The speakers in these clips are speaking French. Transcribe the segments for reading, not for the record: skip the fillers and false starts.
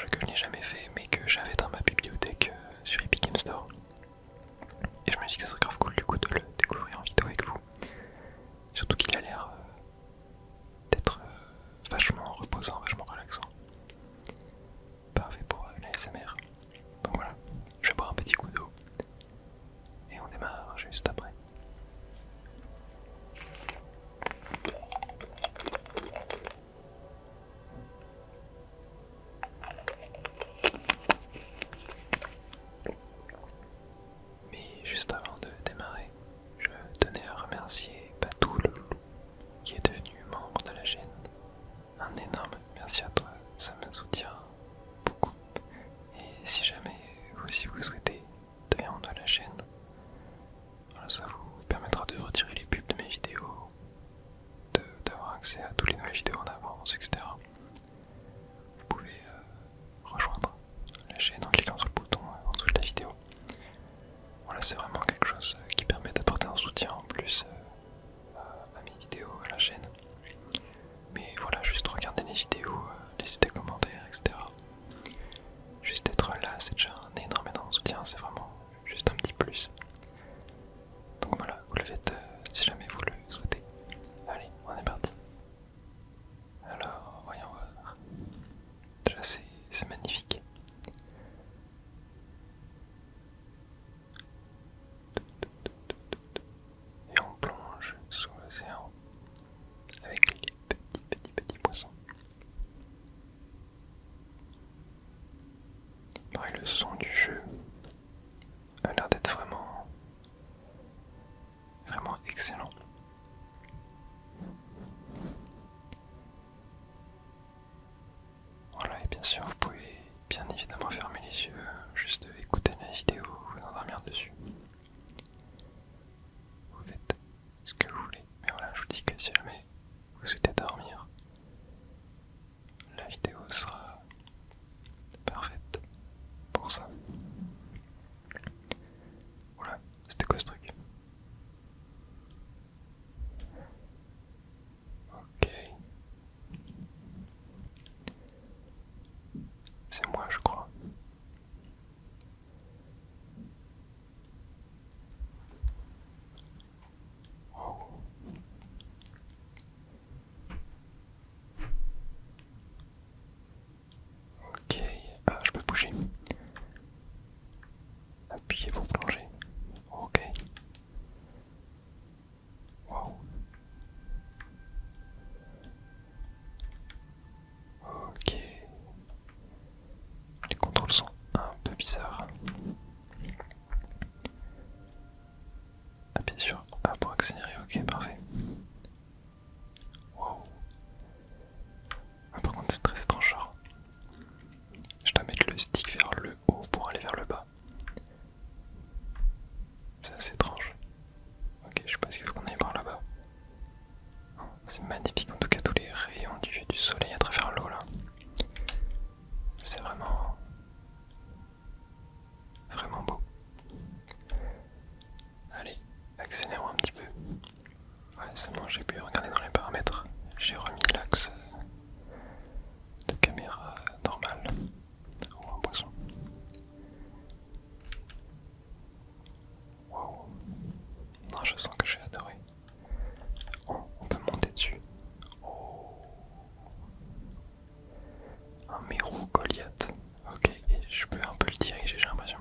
jeu que je n'ai jamais fait mais que j'avais dans ma bibliothèque sur Epic Game Store. Et je me dis que ça serait grave cool du coup de le découvrir en vidéo avec vous. Surtout qu'il a l'air d'être vachement reposant, vachement relaxant. Parfait pour l'ASMR. Donc voilà, je vais boire un petit coup d'eau. Et on démarre juste après. Mais juste avant de démarrer, je tenais à remercier Patou le loulou qui est devenu membre de la chaîne. Un énorme merci à toi, ça me soutient beaucoup. Et si jamais vous aussi vous souhaitez devenir membre de la chaîne, voilà, ça vous permettra de retirer les pubs de mes vidéos, d'avoir accès à toutes les nouvelles vidéos en avance, etc. Vous pouvez rejoindre la chaîne en cliquant sur le bouton en dessous de la vidéo. Voilà, c'est vraiment quelque chose qui permet d'apporter un soutien en plus à mes vidéos, à la chaîne. Mais voilà, juste regarder les vidéos, laisser des commentaires, etc. Juste être là, c'est déjà un énorme soutien, c'est vraiment juste un petit plus. Donc voilà, vous le faites si jamais vous le souhaitez. Allez, on est parti. Alors, voyons voir. Déjà, c'est magnifique. Et on plonge sous l'océan avec les petits poissons. Pareil, le son du jeu a l'air d'être vraiment excellent. Voilà, et bien sûr, vous pouvez bien évidemment fermer les yeux, juste écouter la vidéo, vous endormir dessus. Vous faites ce que vous voulez, mais voilà, je vous dis que si jamais vous souhaitez dormir, la vidéo sera parfaite pour ça. Voilà, c'était quoi ce truc? Ok. C'est moi, je crois. Wow. Ok, je peux bouger. Appuyez pour plonger. Ok. Wow. Ok. Les contrôles sont un peu bizarres. Appuyez sur A pour accélérer, ok, parfait. Wow. Ah, par contre, c'est très étrange, genre. Je dois mettre le stick vers le haut pour aller vers le bas. C'est assez étrange. Ok, je sais pas ce qu'il faut qu'on aille par là-bas. C'est magnifique en tout cas tous les rayons du soleil à travers l'eau là. C'est vraiment beau. Allez, accélérons un petit peu. Ouais, c'est bon, j'ai pu regarder dans les paramètres. J'ai remis l'axe de caméra normal ou en poisson. Wow. Non, je sens que j'ai adoré. Oh, on peut monter dessus. Oh. Un mérou Goliath. Ok, et je peux un peu le diriger, j'ai l'impression.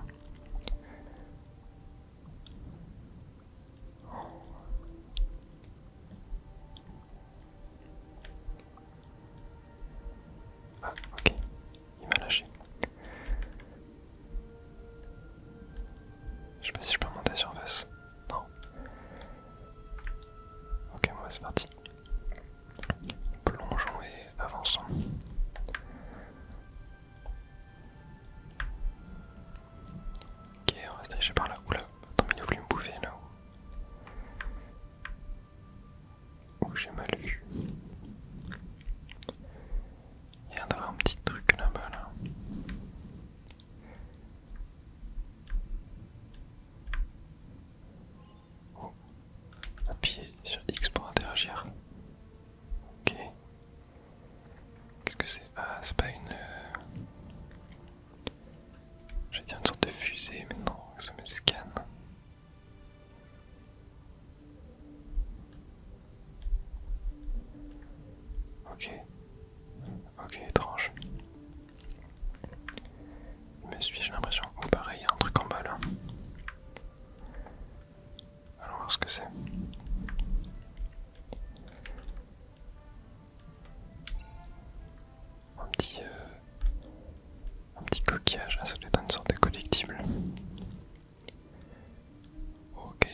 Ah, ok, il m'a lâché. Je sais pas si je peux monter à surface. Non. Ok, bon, bah, c'est parti. Plongeons et avançons. Ok, on va se diriger par là. Oula, attends, mais il a voulu me bouffer là-haut. Ouh, j'ai mal vu. Il y a d'avoir un petit truc là-bas là. Oh. Appuyez sur X pour interagir. Ok. Qu'est-ce que c'est? Ah, c'est pas une... Ok, ok, étrange. Il me suit, j'ai l'impression. Oh, pareil, il y a un truc en bas là. Allons voir ce que c'est. Un petit coquillage. Ah, ça doit être une sorte de collectible. Ok.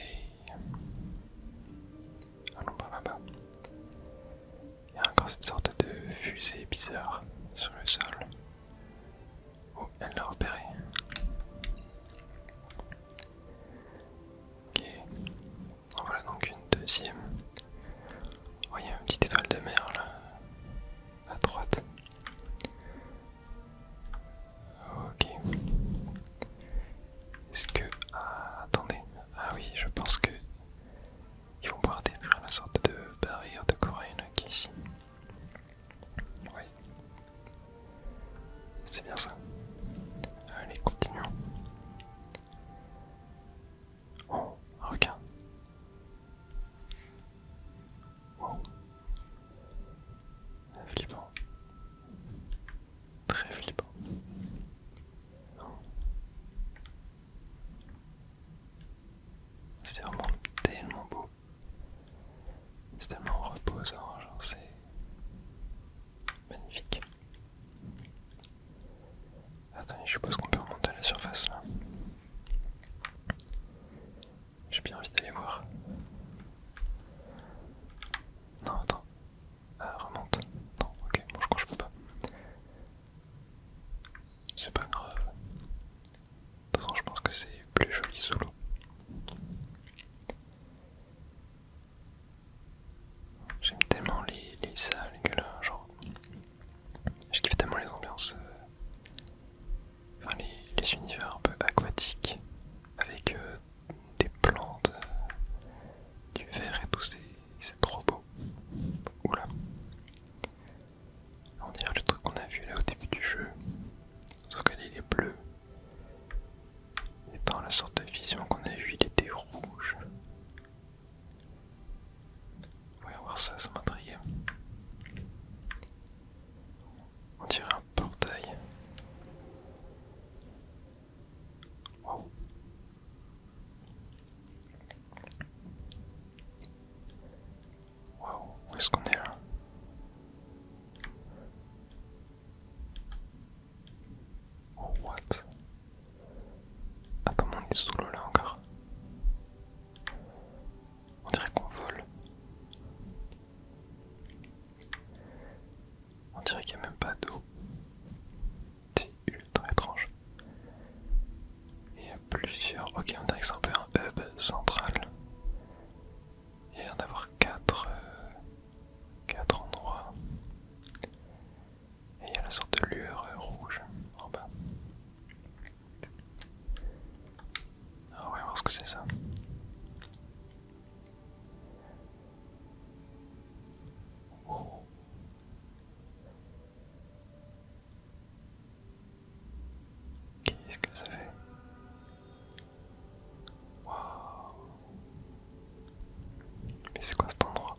Allons par là-bas. Il y a encore cette sorte de fusée bizarre sur le sol. Oh, elle l'a repéré. Ok. En voilà donc une deuxième. Oh, il y a une petite étoile de mer là, à droite. Ok. Est-ce que... Ah, attendez. Ah oui, je pense que ils vont pouvoir détruire la sorte de barrière de corail là qui est ici. Oui. C'est bien ça. Allez, continuons. Oh, un requin. Wow. Flippant. Très flippant. C'est vraiment tellement beau. C'est tellement reposant, genre c'est magnifique. Attendez, je suppose qu'on peut remonter à la surface là. J'ai bien envie d'aller voir. Non, attends. Ah, remonte. Non, ok, bon, je crois que je peux pas. C'est pas grave. De toute façon, je pense que c'est plus joli sous l'eau. J'aime tellement les algues là, genre. Je kiffe tellement les ambiances. Enfin, les univers un peu aquatiques. Avec des plantes, du verre et tout, c'est trop beau. Oula. On dirait le truc qu'on a vu là au début du jeu. Sauf qu'elle il est bleue. Et dans la sorte de vision qu'on a vue, il était rouge. Ouais, voir ça, ça m'intrigue. On dirait un portail. Wow. Wow, où est-ce qu'on est là? Oh, what? Ah, comment on est sous l'eau là encore? On dirait qu'on vole. On dirait qu'il n'y a même pas d'eau. C'est ultra étrange. Il y a plusieurs... Ok, on dirait que c'est un peu un hub central. Il y a l'air d'avoir quatre endroits. Et il y a la sorte de lueur rouge en bas. Alors on va voir ce que c'est ça. Oh. Qu'est-ce que ça fait? Waouh. Mais c'est quoi cet endroit?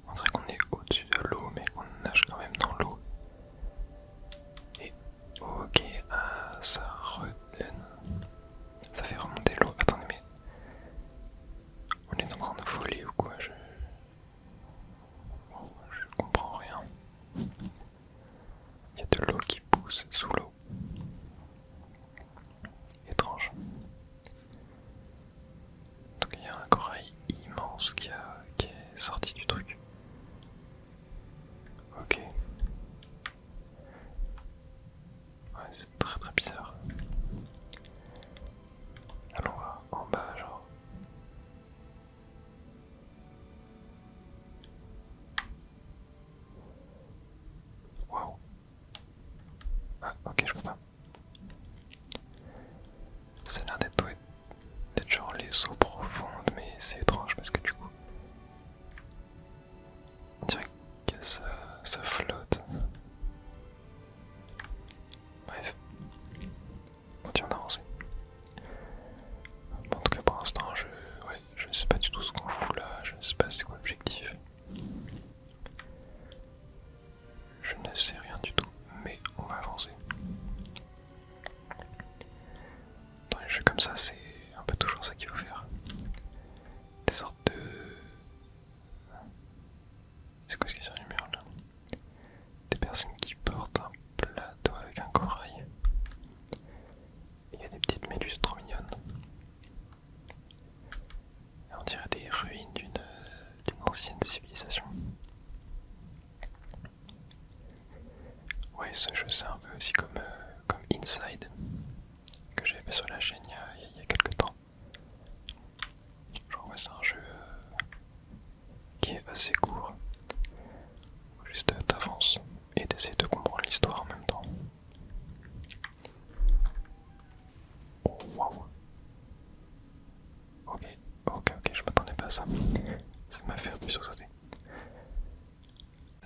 On dirait qu'on est au-dessus de l'eau mais qu'on nage quand même dans l'eau. Et ok, ah, ça redonne. Ça fait remonter l'eau. Attendez, mais on est en train de voler ou quoi? Je comprends rien. Il y a de l'eau qui pousse sous l'eau. Étrange. Donc il y a un corail immense qui est sorti du truc. Ok. Ouais, c'est très très bizarre. Allons voir en bas, genre. Waouh. Ah, ok, je peux pas. Ça a l'air d'être genre les eaux profondes, mais c'est étrange parce que du coup, on dirait que ça flotte. Bref, continuons d'avancer. Bon, en tout cas, pour l'instant, je sais pas du tout ce qu'on fout là, je sais pas c'est quoi l'objectif. ne sais rien du tout, mais on va avancer. Dans les jeux comme ça, c'est un peu toujours ça qu'il faut faire. Des sortes de... C'est quoi ce qu'il y a sur les murs là? Des personnes qui portent un plateau avec un corail. Il y a des petites méduses trop mignonnes. Et on dirait des ruines d'une ancienne civilisation. Ouais, ce jeu c'est un peu aussi comme Inside, que j'avais fait sur la chaîne il y a quelques temps. Genre ouais, c'est un jeu qui est assez court. Juste t'avances et t'essayes de comprendre l'histoire en même temps. Oh waouh. Ok, je m'attendais pas à ça. Ça m'a fait un peu sursauter.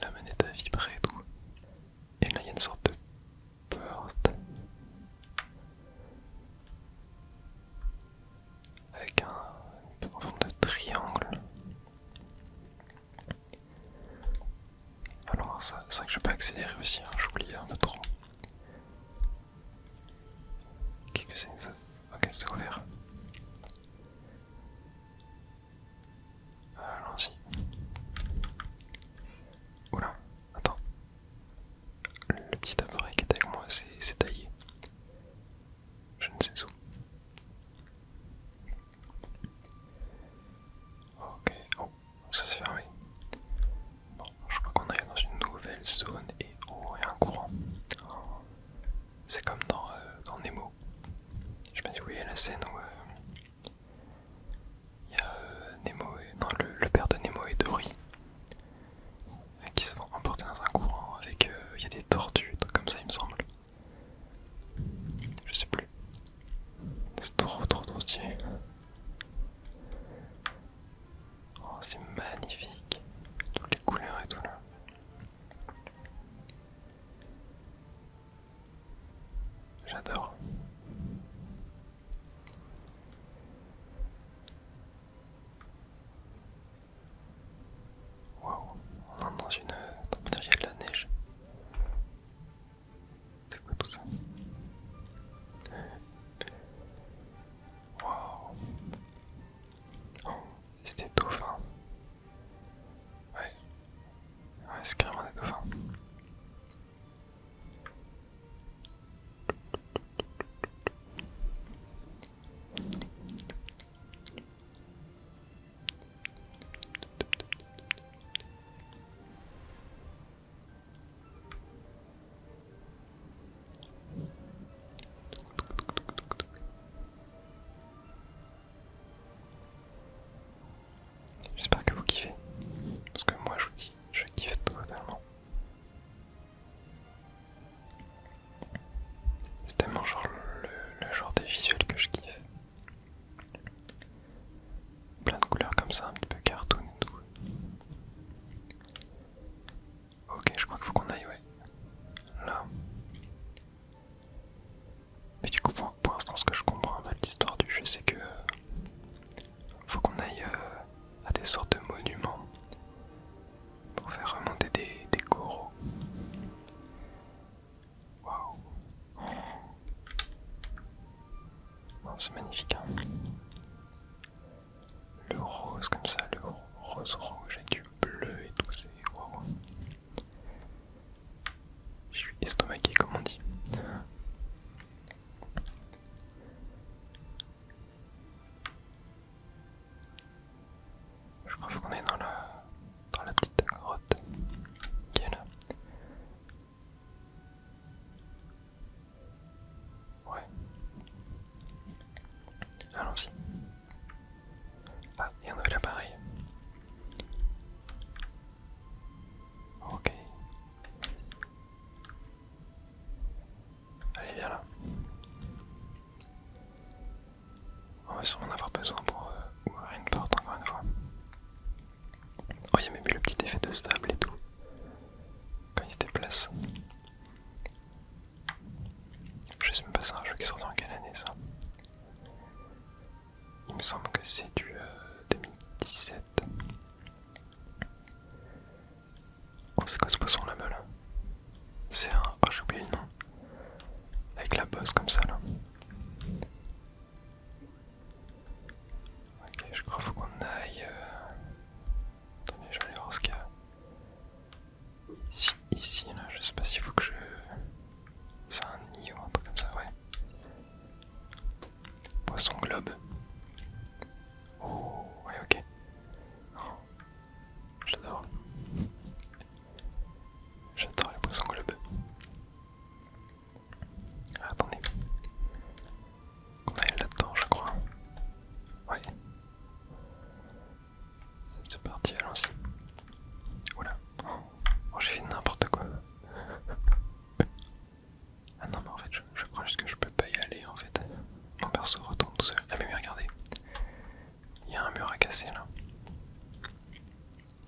La manette a vibré et tout. Et là il y a une sorte de porte. Avec en forme de triangle. Alors ça, c'est vrai que je peux accélérer aussi, hein, j'oublie un peu trop. Qu'est-ce que c'est que ça? Ok, c'est ouvert. Allons-y. Oula, attends. Le petit appareil qui est avec moi, c'est taillé. Je ne sais où. Ok, oh, ça s'est fermé. Bon, je crois qu'on arrive dans une nouvelle zone et oh, il y a un courant. C'est comme dans Nemo. Je sais pas si vous voyez la scène où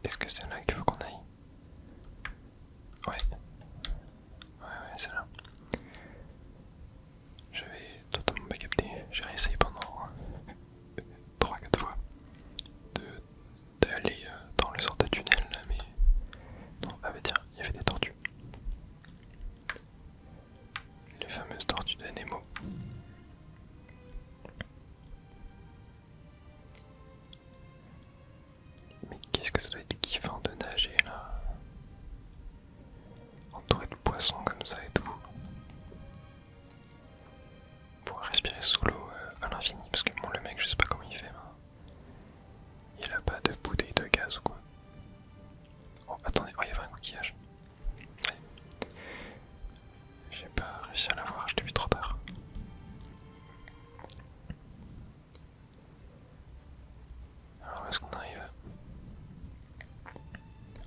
Est-ce que c'est là qu'il faut qu'on aille? Ouais. Ouais, c'est là. Je vais totalement pas capter. J'ai réessayé pendant 3-4 fois d'aller dans le sort de tunnel là, mais non, ah bah tiens, il y avait des tortues. Les fameuses tortues de Nemo. Mais qu'est-ce que ça doit être kiffant de nager là, entouré de poissons comme ça et tout. Pouvoir respirer sous l'eau à l'infini, parce que bon, le mec, je sais pas comment il fait, mais il a pas de bouteille de gaz ou quoi. Oh, attendez, oh, il y avait un coquillage. Ouais. J'ai pas réussi à l'avoir, je l'ai vu trop tard. Alors, où est-ce qu'on arrive?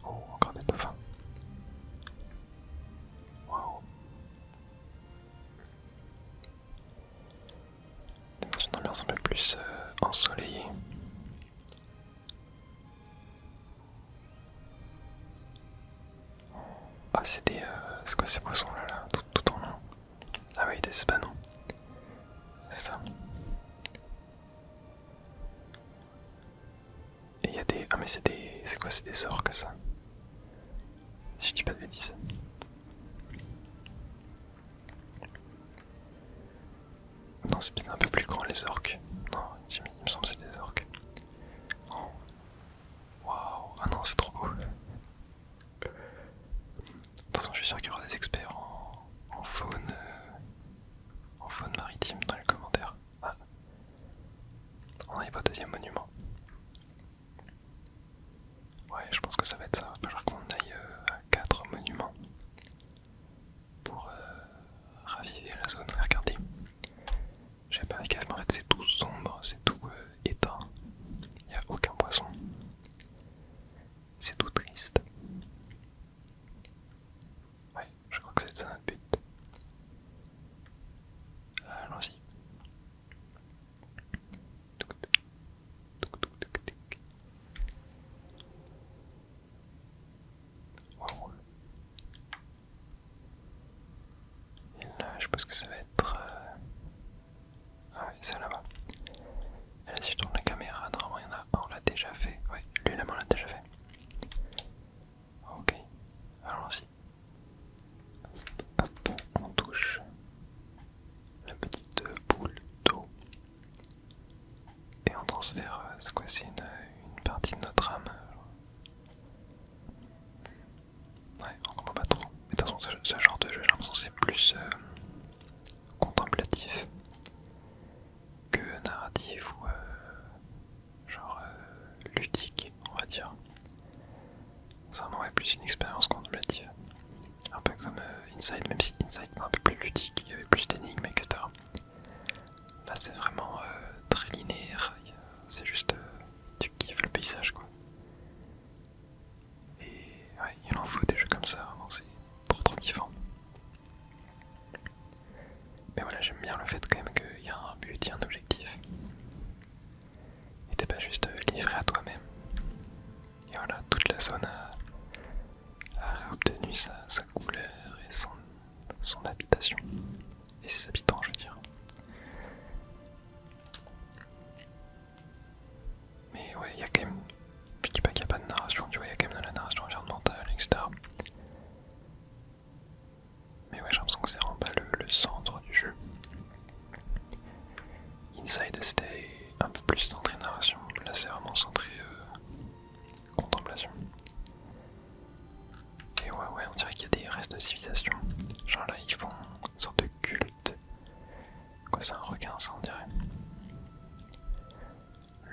Oh, encore des dauphins. Waouh. Dans une ambiance un peu plus ensoleillée. Ah, c'est des. C'est quoi ces poissons là, tout en long? Ah, oui, des spanons. C'est ça. Et il y a des. Ah, mais c'est des. C'est quoi? C'est des orques ça? Si je dis pas de bêtises. Non, c'est peut-être un peu plus grand les orques. Non, il me semble que c'est des orques. Oh. Waouh, ah non, c'est trop beau. Attention, je suis sûr qu'il y aura des experts en faune maritime dans les commentaires. Ah, on n'arrive pas au deuxième monument. Ouais, je pense que ça va être ça. Il va falloir qu'on aille à 4 monuments pour raviver la zone. Regardez, j'ai pas fait gaffe, mais en fait c'est tout sombre, c'est tout éteint. Il n'y a aucun poisson. C'est tout triste. Ouais, je crois que c'est ça notre but. Allons-y. Wow. Et là, je pense que ça va être... Ah ouais, c'est là-bas. Et là, si je tourne la caméra, normalement il y en a un, on l'a déjà fait. Ouais, lui là-bas on l'a déjà fait. Ok, allons-y. Hop, on touche la petite boule d'eau. Et on transfère, c'est quoi, c'est une partie de notre âme. Ouais, on comprend pas trop. Mais de toute façon, ce genre de jeu, j'ai l'impression que c'est plus contemplatif que narratif ou genre ludique, on va dire. C'est vraiment ouais, plus une expérience contemplative. Un peu comme Inside, même si Inside est un peu plus ludique, il y avait plus d'énigmes, etc. Là c'est vraiment très linéaire, c'est juste tu kiffes le paysage quoi. Et ouais, il en faut des jeux comme ça, vraiment c'est trop kiffant. Mais voilà, j'aime bien le fait quand même qu'il y a un but, il y a un objectif. Et t'es pas juste livré à toi-même. Et voilà, toute la zone a obtenu sa couleur et son habitation. Et ses habitants, je veux dire. Mais ouais, il y a quand même... Je dis pas qu'il n'y a pas de narration, tu vois, il y a quand même de la narration environnementale, etc. Mais ouais, j'ai l'impression que c'est vraiment pas le centre du jeu. Inside, c'était un peu plus centré narration. Là, c'est vraiment centré contemplation. Et ouais, on dirait qu'il y a des restes de civilisation. Genre là, ils font une sorte de culte. Quoi, c'est un requin, ça, on dirait.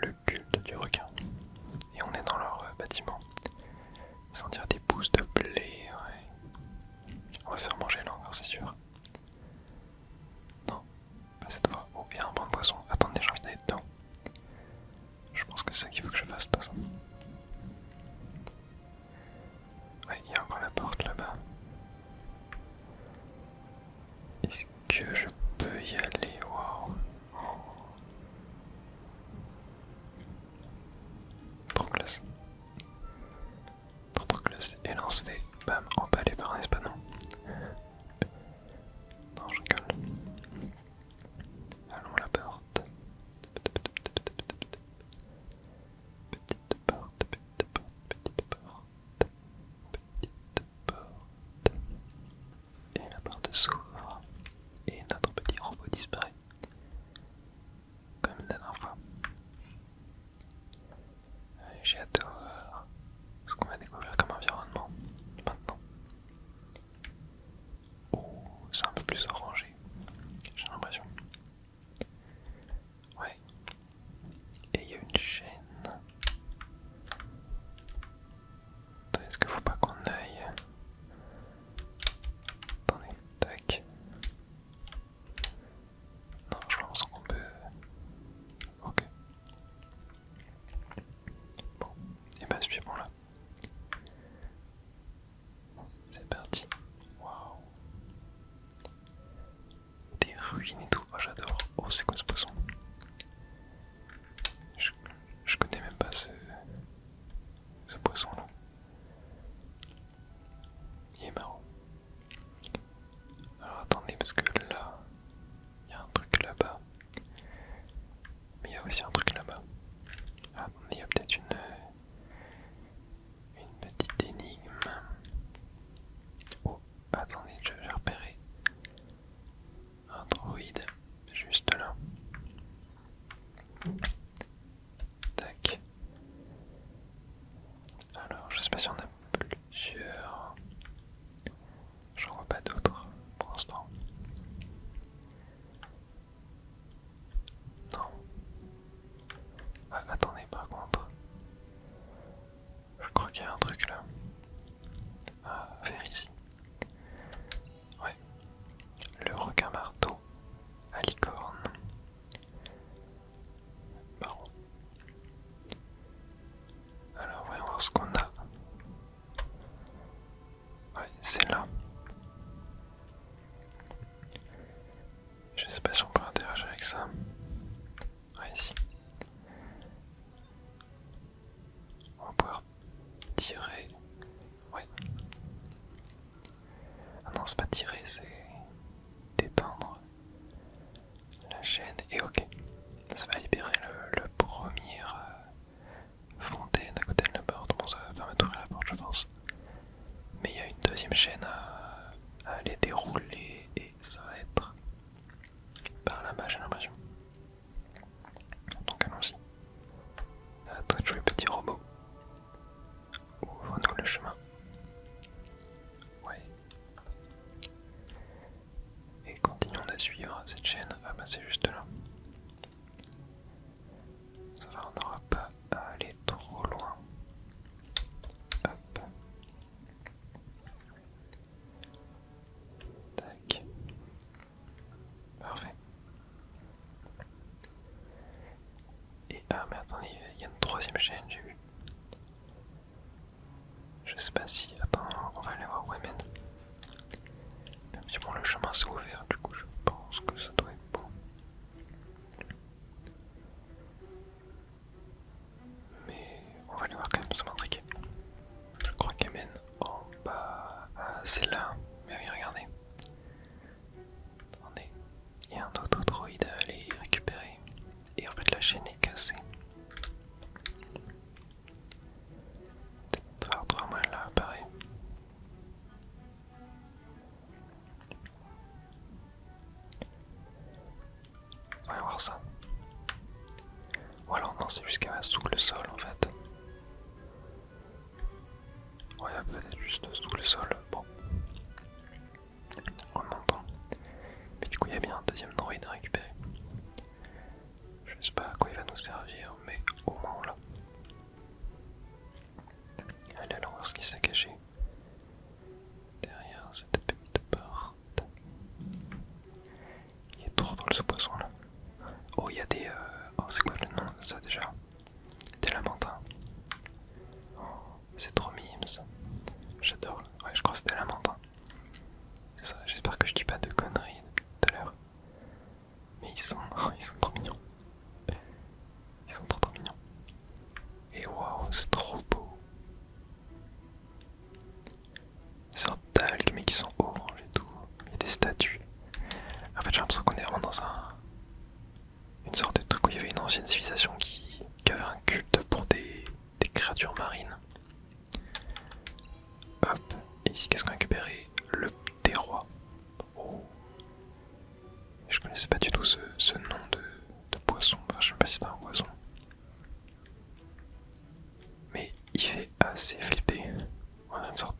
Le culte du requin. Et on est dans leur bâtiment. Ça, on dirait des pousses de blé, ouais. On va se faire manger là encore, c'est sûr. Non, pas cette fois. Oh, il y a un banc de poisson. Attendez, j'ai envie d'aller dedans. Je pense que c'est ça qu'il faut que je fasse de toute façon. Ouais, il y a encore la porte là-bas. Est-ce que je peux y aller? Waouh. Et là on se fait bam empaler par un espadon. Non, je rigole. Allons à la porte. Petite porte, petite porte, petite porte. Petite porte. Et la porte s'ouvre. Et notre petit robot disparaît. Comme la dernière fois. Allez, j'ai hâte de voir ce qu'on va découvrir comme environnement maintenant. Oh, c'est un peu plus orangé, j'ai l'impression. Ouais. Et il y a une chaîne. Est-ce qu'il faut pas qu'on aille? Attendez, tac. Non, je pense qu'on peut... Ok. Bon, et bah suivons là. C'est parti. Waouh. Des ruines et tout. Oh, j'adore. Oh, c'est quoi ce poisson? Je connais même pas ce poisson là. Il est marrant. Alors attendez, parce que là, il y a un truc là-bas. Mais il y a aussi un truc là-bas. Ah, attendez, il y a peut-être une petite énigme. Oh, attendez, j'ai repéré un droïde juste là. Tac. Alors, je sais pas si on a plusieurs. J'en vois pas d'autres pour l'instant. Non. Ah, attendez, par contre. Je crois qu'il y a un truc là. Ah, vers ici. Ouais. Le requin marteau à licorne. Marrant. Alors, voyons voir ce qu'on a. Ouais, c'est là. Je sais pas si on peut interagir avec ça. Ouais, ici. On va pouvoir tirer. Ouais. Ah non, c'est pas tirer, c'est détendre la chaîne. Et ok. Ça va libérer le premier fontaine à côté de la porte. Bon, ça va permettre d'ouvrir la porte, je pense. Mais il y a une deuxième chaîne à aller dérouler et ça va être par là-bas, j'ai l'impression. Donc allons-y. À toi de jouer, petit robot. Ouvre-nous le chemin. Ouais. Et continuons de suivre cette chaîne. Ah bah c'est juste là. Ça va, on n'aura pas à aller trop loin. Hop. Tac. Parfait. Et ah mais attendez, il y a une troisième chaîne, j'ai vu. Je sais pas si... Attends, on va aller voir où elle mène. Même si bon, le chemin s'est ouvert, du coup je pense que ça doit être bon. Mais on va aller voir quand même, ça m'intrigue. Je crois qu'elle mène en bas. Ah, c'est là. Mais oui, regardez. Attendez. Il y a un autre droïde à aller récupérer. Et en fait, la chaîne est cassée. Peut-être faire 3 mois là, pareil. On va voir ça. Ou alors non, c'est juste qu'elle va sous le sol en fait. Ouais, peut-être juste sous le sol. Bon. Remontons. Mais du coup, il y a bien un deuxième droïde à récupérer. Je sais pas à quoi il va nous servir, mais au moins on l'a. Allez, allons voir ce qui s'est caché derrière cette petite porte. Il est trop drôle ce poisson là. Oh, il y a des... Oh, c'est quoi le nom de ça déjà? Des lamantins. Oh, c'est trop mime ça. J'adore. Ouais, je crois que c'était lamentin. C'est ça, j'espère que je dis pas de conneries depuis tout à l'heure. Mais ils sont trop mignons. Ils sont trop mignons. Et waouh, c'est trop beau. ancienne civilisation qui avait un culte pour des créatures marines. Hop, et ici qu'est-ce qu'on a récupéré? Le thé roi. Oh. Je connaissais pas du tout ce nom de poisson, enfin je sais pas si c'était un poisson. Mais il fait assez flipper. On a une sorte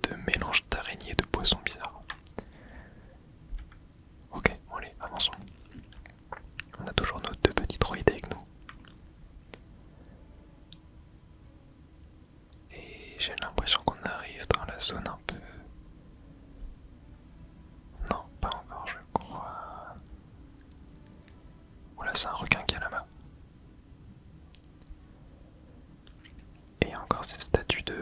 de mélange d'araignée et de poisson bizarre. Ok, bon allez, avançons. On a toujours nos deux petits droïdes avec nous. Et j'ai l'impression qu'on arrive dans la zone un peu... Non, pas encore je crois. Oula, c'est un requin qui est là-bas. Et encore cette statue de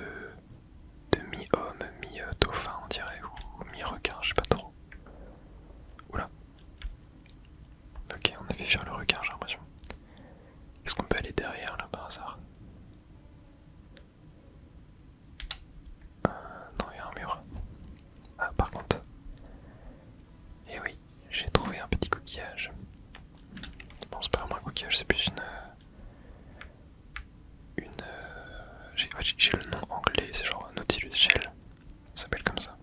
mi-homme, mi-dauphin on dirait, ou mi-requin, je sais pas trop. Oula. Ok, on a fait fuir le requin j'ai l'impression. Est-ce qu'on peut aller derrière là par hasard? Non, il y a un mur. Ah, par contre. Eh oui, j'ai trouvé un petit coquillage. Bon, c'est pas vraiment un coquillage, c'est plus j'ai le nom anglais, c'est genre Nautilus Shell. Ça s'appelle comme ça.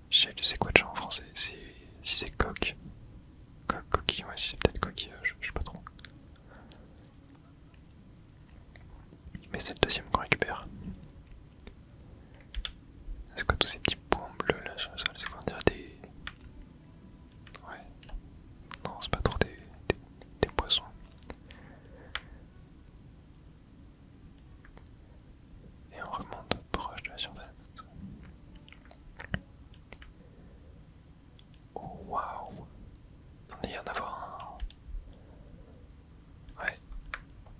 Shell, c'est quoi déjà en français? Si c'est coque. Coquille, ouais, si c'est peut-être coquillage, je sais pas trop. Mais c'est le deuxième qu'on récupère. C'est quoi tous ces petits points bleus là? C'est quoi, on dirait des... Ouais. Non, c'est pas trop des poissons. Et on remonte proche de la surface. Oh waouh! On a l'air d'avoir un... Ouais,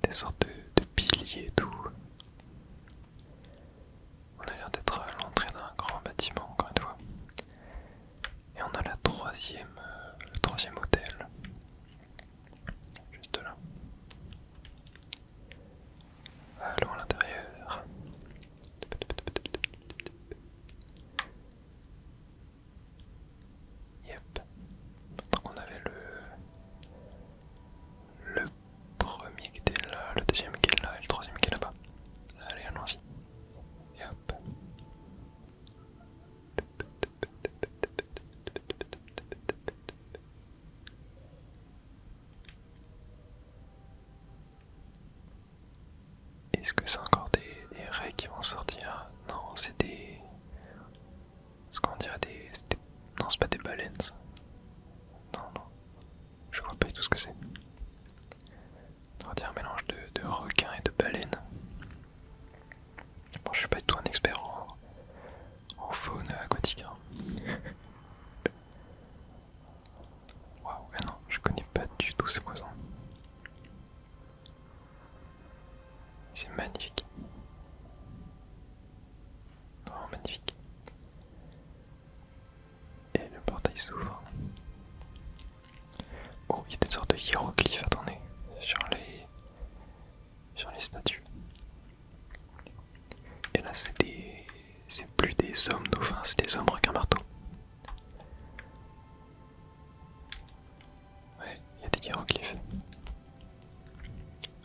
des sortes de piliers et tout. On a l'air d'être à l'entrée d'un grand bâtiment encore une fois. Et on a le troisième hôtel. Juste là. Allons à l'intérieur. Yep. Donc on avait le premier qui était là, le deuxième qui est là et le troisième qui est là-bas. Allez, allons-y. Et hop. Est-ce que c'est encore des raies qui vont sortir? Non, c'est des... Ce qu'on dirait Non, c'est pas des baleines ça. Non, non. Je vois pas du tout ce que c'est. On va dire un mélange de requins et de baleines. Bon, je suis pas du tout un expert en faune aquatique. Hein. Waouh, non, je connais pas du tout ces poissons. C'est magnifique. Vraiment magnifique. Et le portail s'ouvre. Oh, il y a des sortes de hiéroglyphes, attendez, sur les statues. Et là, c'est plus des hommes dauphins, c'est des hommes requins marteaux. Ouais, il y a des hiéroglyphes.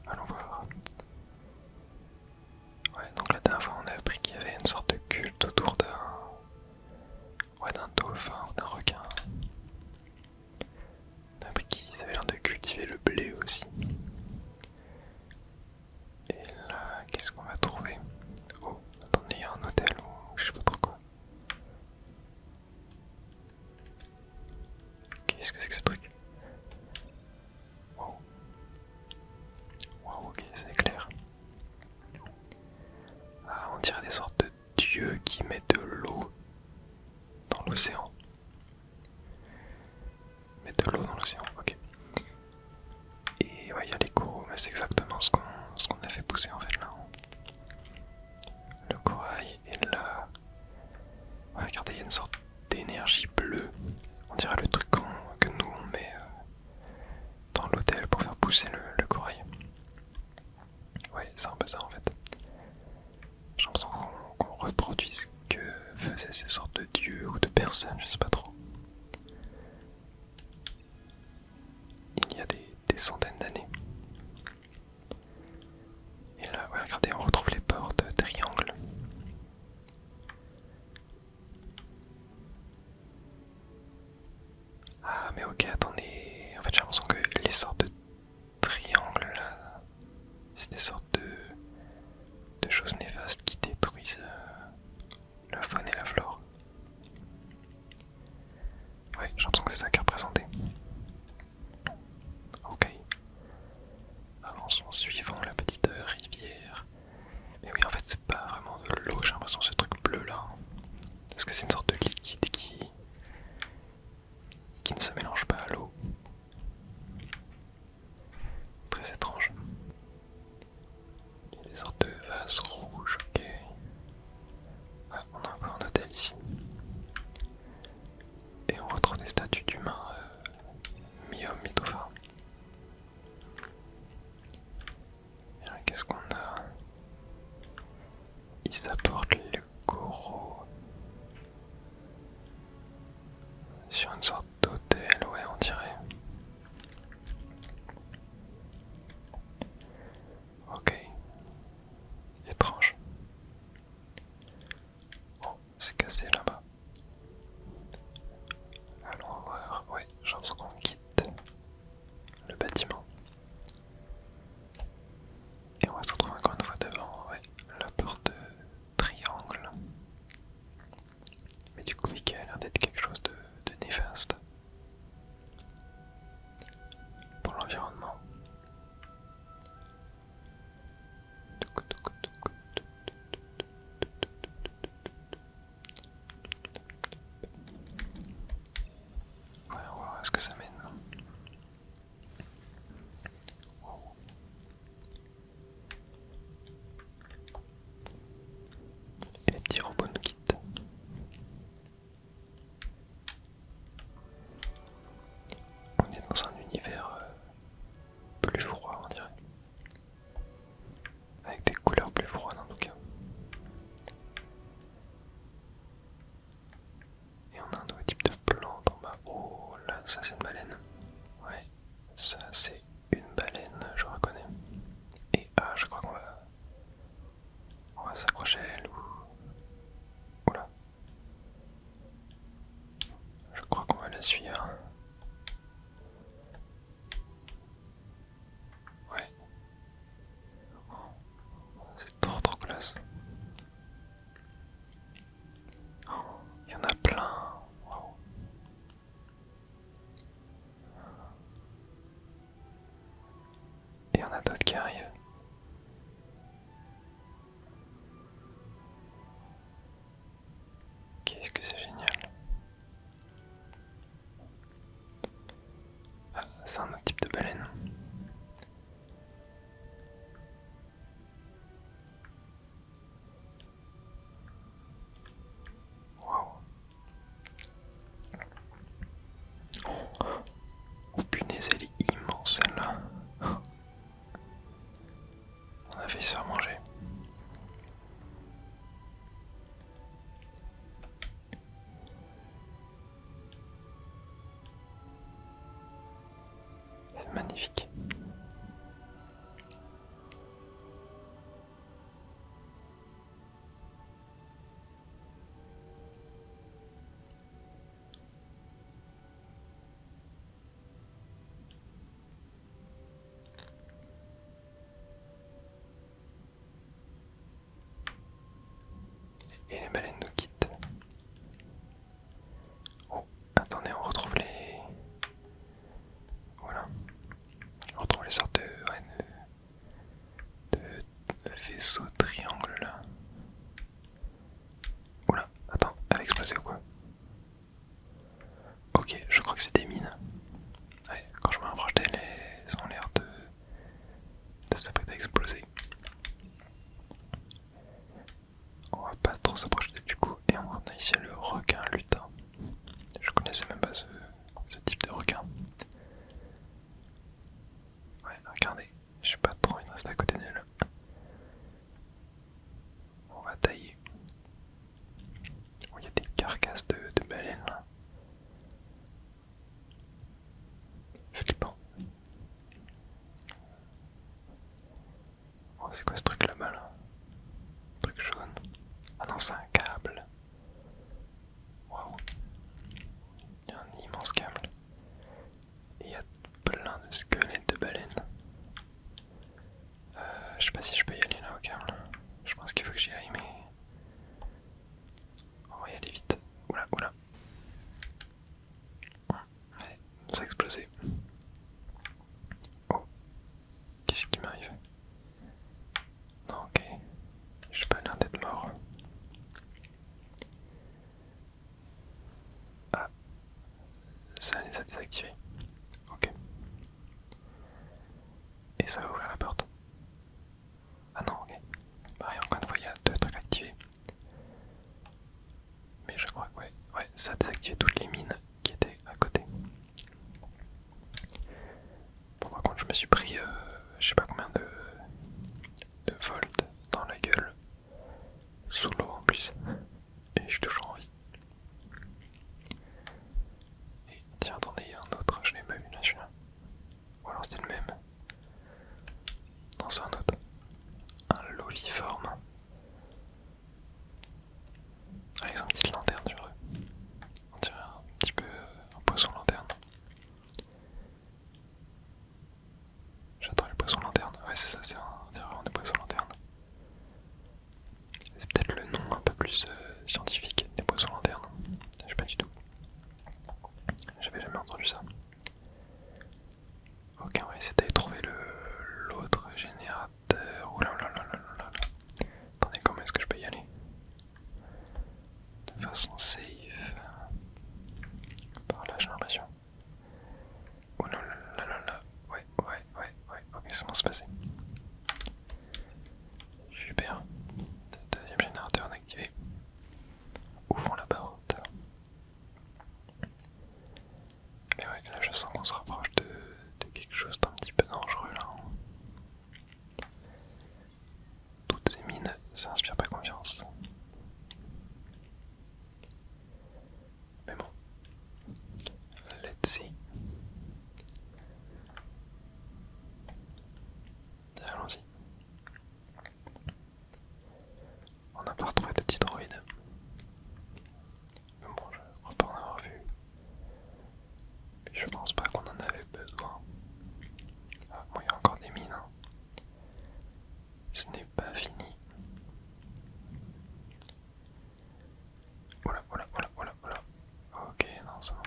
Allons voir. Ouais, donc la dernière fois, on a appris qu'il y avait une sorte de culte autour d'un dauphin ou d'un requin. On a appris qu'ils avaient l'air de cultiver le blé aussi. Et là, qu'est-ce qu'on va trouver? Oh, attendez, il y a un hôtel ou je sais pas trop quoi. Qu'est-ce que c'est que ce truc? Wow. Wow, ok, c'est clair. Ah, on dirait des sortes de dieux qui mettent de l'eau dans l'océan. Mettre de l'eau dans l'océan, ok. Et ouais, il y a les coraux, mais c'est exactement ce qu'on a fait pousser en fait là. Le corail est là. Ouais, regardez, il y a une sorte d'énergie bleue. On dirait le truc que nous on met dans l'hôtel pour faire pousser le corail. Ouais, c'est un peu ça en fait. J'ai l'impression qu'on reproduit ce que faisaient ces sortes de dieux ou de personnes, je sais pas trop. Il y a des centaines oui, en fait, c'est pas vraiment de l'eau, j'ai l'impression, ce truc bleu là. Parce que c'est une sorte de liquide qui ne se mélange pas à l'eau. Très étrange. Il y a des sortes de vases rouges, ok. Ah, on a un peu un hôtel ici. Et on retrouve des statues d'humains mi-homme, mi-dauphin. Qu'est-ce qu'on a? Il s'apporte le Goro sur une sorte d'hôtel, ouais, on dirait. Ok, étrange. Oh, c'est cassé là-bas. Allons voir, ouais, j'ai l'impression qu'on quitte le bâtiment. Et on va se retrouver encore une fois devant, ouais, la porte triangle. Mais du coup, Mickey a l'air d'être quelque chose de néfaste pour l'environnement. Ouais, on va voir ce que ça mène. Et les petits robots nous quittent. On est dans un univers plus froid, on dirait. Avec des couleurs plus froides en tout cas. Et on a un nouveau type de plante en bas. Oh là, ça c'est une baleine. Ouais, ça c'est une baleine, je reconnais. Et ah, je crois qu'on va s'accrocher à elle ou... Oula. Je crois qu'on va la suivre. Ouais. C'est trop classe. Il y en a plein. Wow. Et il y en a d'autres qui arrivent. Qu'est-ce que c'est génial. Ah, c'est un autre type de baleine. Waouh. Oh punaise, elle est immense celle-là. On a failli se faire manger. C'est magnifique. Et les baleines nous quittent. Oh, attendez, on retrouve les... Voilà. On retrouve les sortes de vaisseaux triangles là. Oula, attends, elle a explosé ou quoi? Ok, je crois que c'est des mines. Ouais, quand je me rapproche d'elles, elles ont l'air de s'apprêter à exploser. On va pas trop s'approcher d'elles du coup. Et on a ici le requin lutin. Je connaissais même pas ce type de requin. Ouais, regardez, j'ai pas trop envie de rester à côté d'elle. On va tailler. Oh, il y a des carcasses de baleines là. Flippant. Oh, c'est quoi ce truc là-bas là? Truc jaune. Ah non, c'est un câble. scientifique des poissons lanternes. Je sais pas du tout. J'avais jamais entendu ça. Ok, on va essayer d'aller trouver l'autre générateur. Oula là là là là là. Attendez, comment est-ce que je peux y aller? De façon safe. Par là, j'ai l'impression. Oh là là là là. Ouais. Ok, ça va se passer. Super. Deuxième générateur activé. Ouvrons la porte. Mais ouais, là je sens qu'on se rapproche de quelque chose d'un petit peu dangereux là. Toutes ces mines, ça inspire pas confiance. Mais bon. Let's see. Allons-y. On n'a pas retrouvé de petits droïdes. Mais bon, je crois pas en avoir vu. Puis je pense pas qu'on en avait besoin. Ah, bon, il y a encore des mines. Hein. Ce n'est pas fini. Oula. Ok, non, ça va.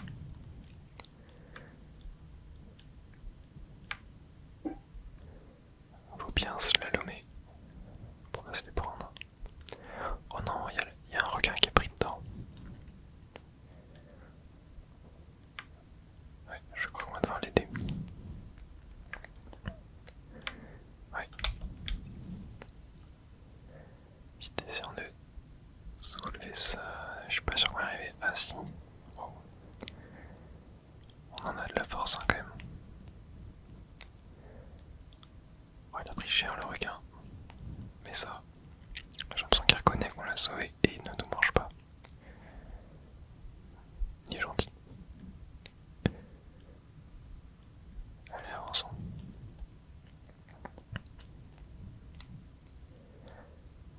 Faut bien slalomer pour ne se les prendre. Oh non, il y a un requin qui est pris dedans. Ouais, je crois qu'on va devoir l'aider. Ouais. Vite, essayons de soulever ça. Je suis pas sûr qu'on va arriver. Ah si. Wow. On en a de la force hein, quand même. Ouais, il a pris cher le requin. Mais ça, j'ai l'impression qu'il reconnaît qu'on l'a sauvé et il ne nous mange pas. Il est gentil. Allez, avançons.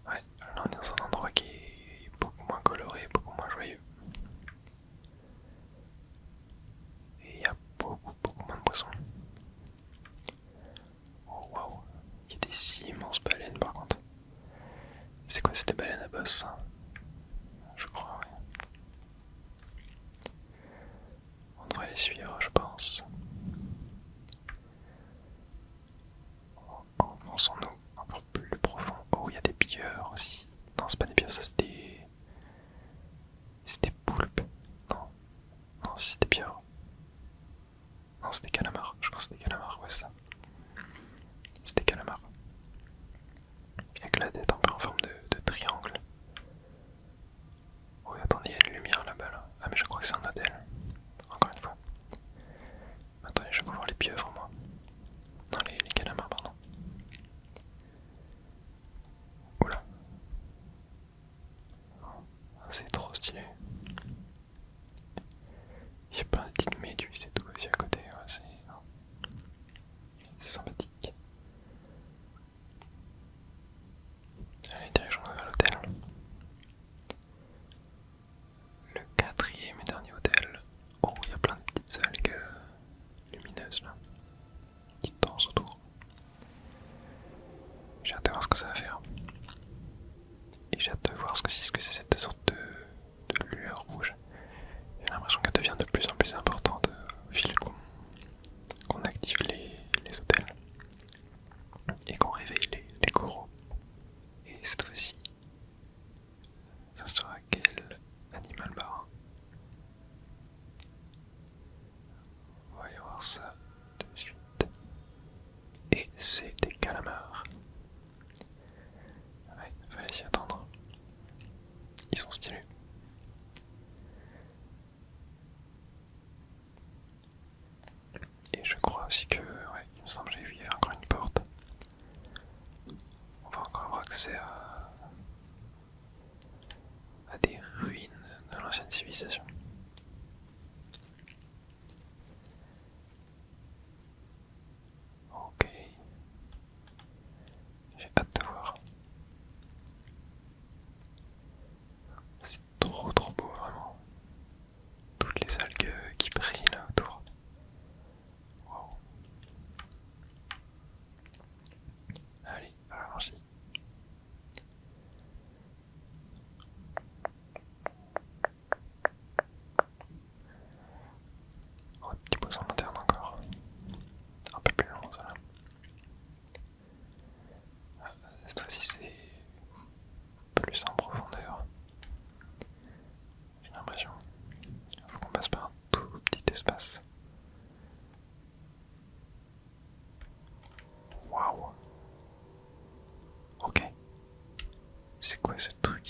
Ouais, là on est dans un endroit qui est beaucoup moins coloré, beaucoup moins joyeux. Et il y a beaucoup moins de poissons. Oh waouh, il y a des immenses baleines par contre. C'est quoi, c'est des baleines à bosse ça? Je crois, oui. On devrait les suivre, je pense. Enfonçons-nous encore plus profond. Oh, il y a des pieuvres aussi. Non, c'est pas des pieuvres, ça c'est des... C'est des poulpes. Non, si c'est des pieuvres. Non, c'est des calamars. Je crois que c'est des calamars, ouais, ça. C'est des calamars. Avec la tête un peu en forme de triangle. Oh, attendez, il y a une lumière là-bas là. Ah, mais je crois que c'est un hôtel. Encore une fois. Attendez, je vais voir les pieuvres, moi. Non, les calamars, pardon. Oula. C'est trop stylé. Il y a plein de petites méduses et tout aussi à côté. Ouais, c'est sympathique. Allez, dirigeons-nous vers l'hôtel. Le quatrième et dernier hôtel. Oh, il y a plein de petites algues lumineuses là. Qui dansent autour. J'ai hâte de voir ce que ça va faire. Et j'ai hâte de voir ce que c'est cette sorte de lueur rouge. J'ai l'impression qu'elle devient de plus en plus importante au fil qu'on active les hôtels. Et qu'on réveille les coraux. Et cette fois-ci, ça sera quel animal marin? On va y voir ça de suite. Et c'est des calamars. Ouais, fallait s'y attendre. Ils sont stylés.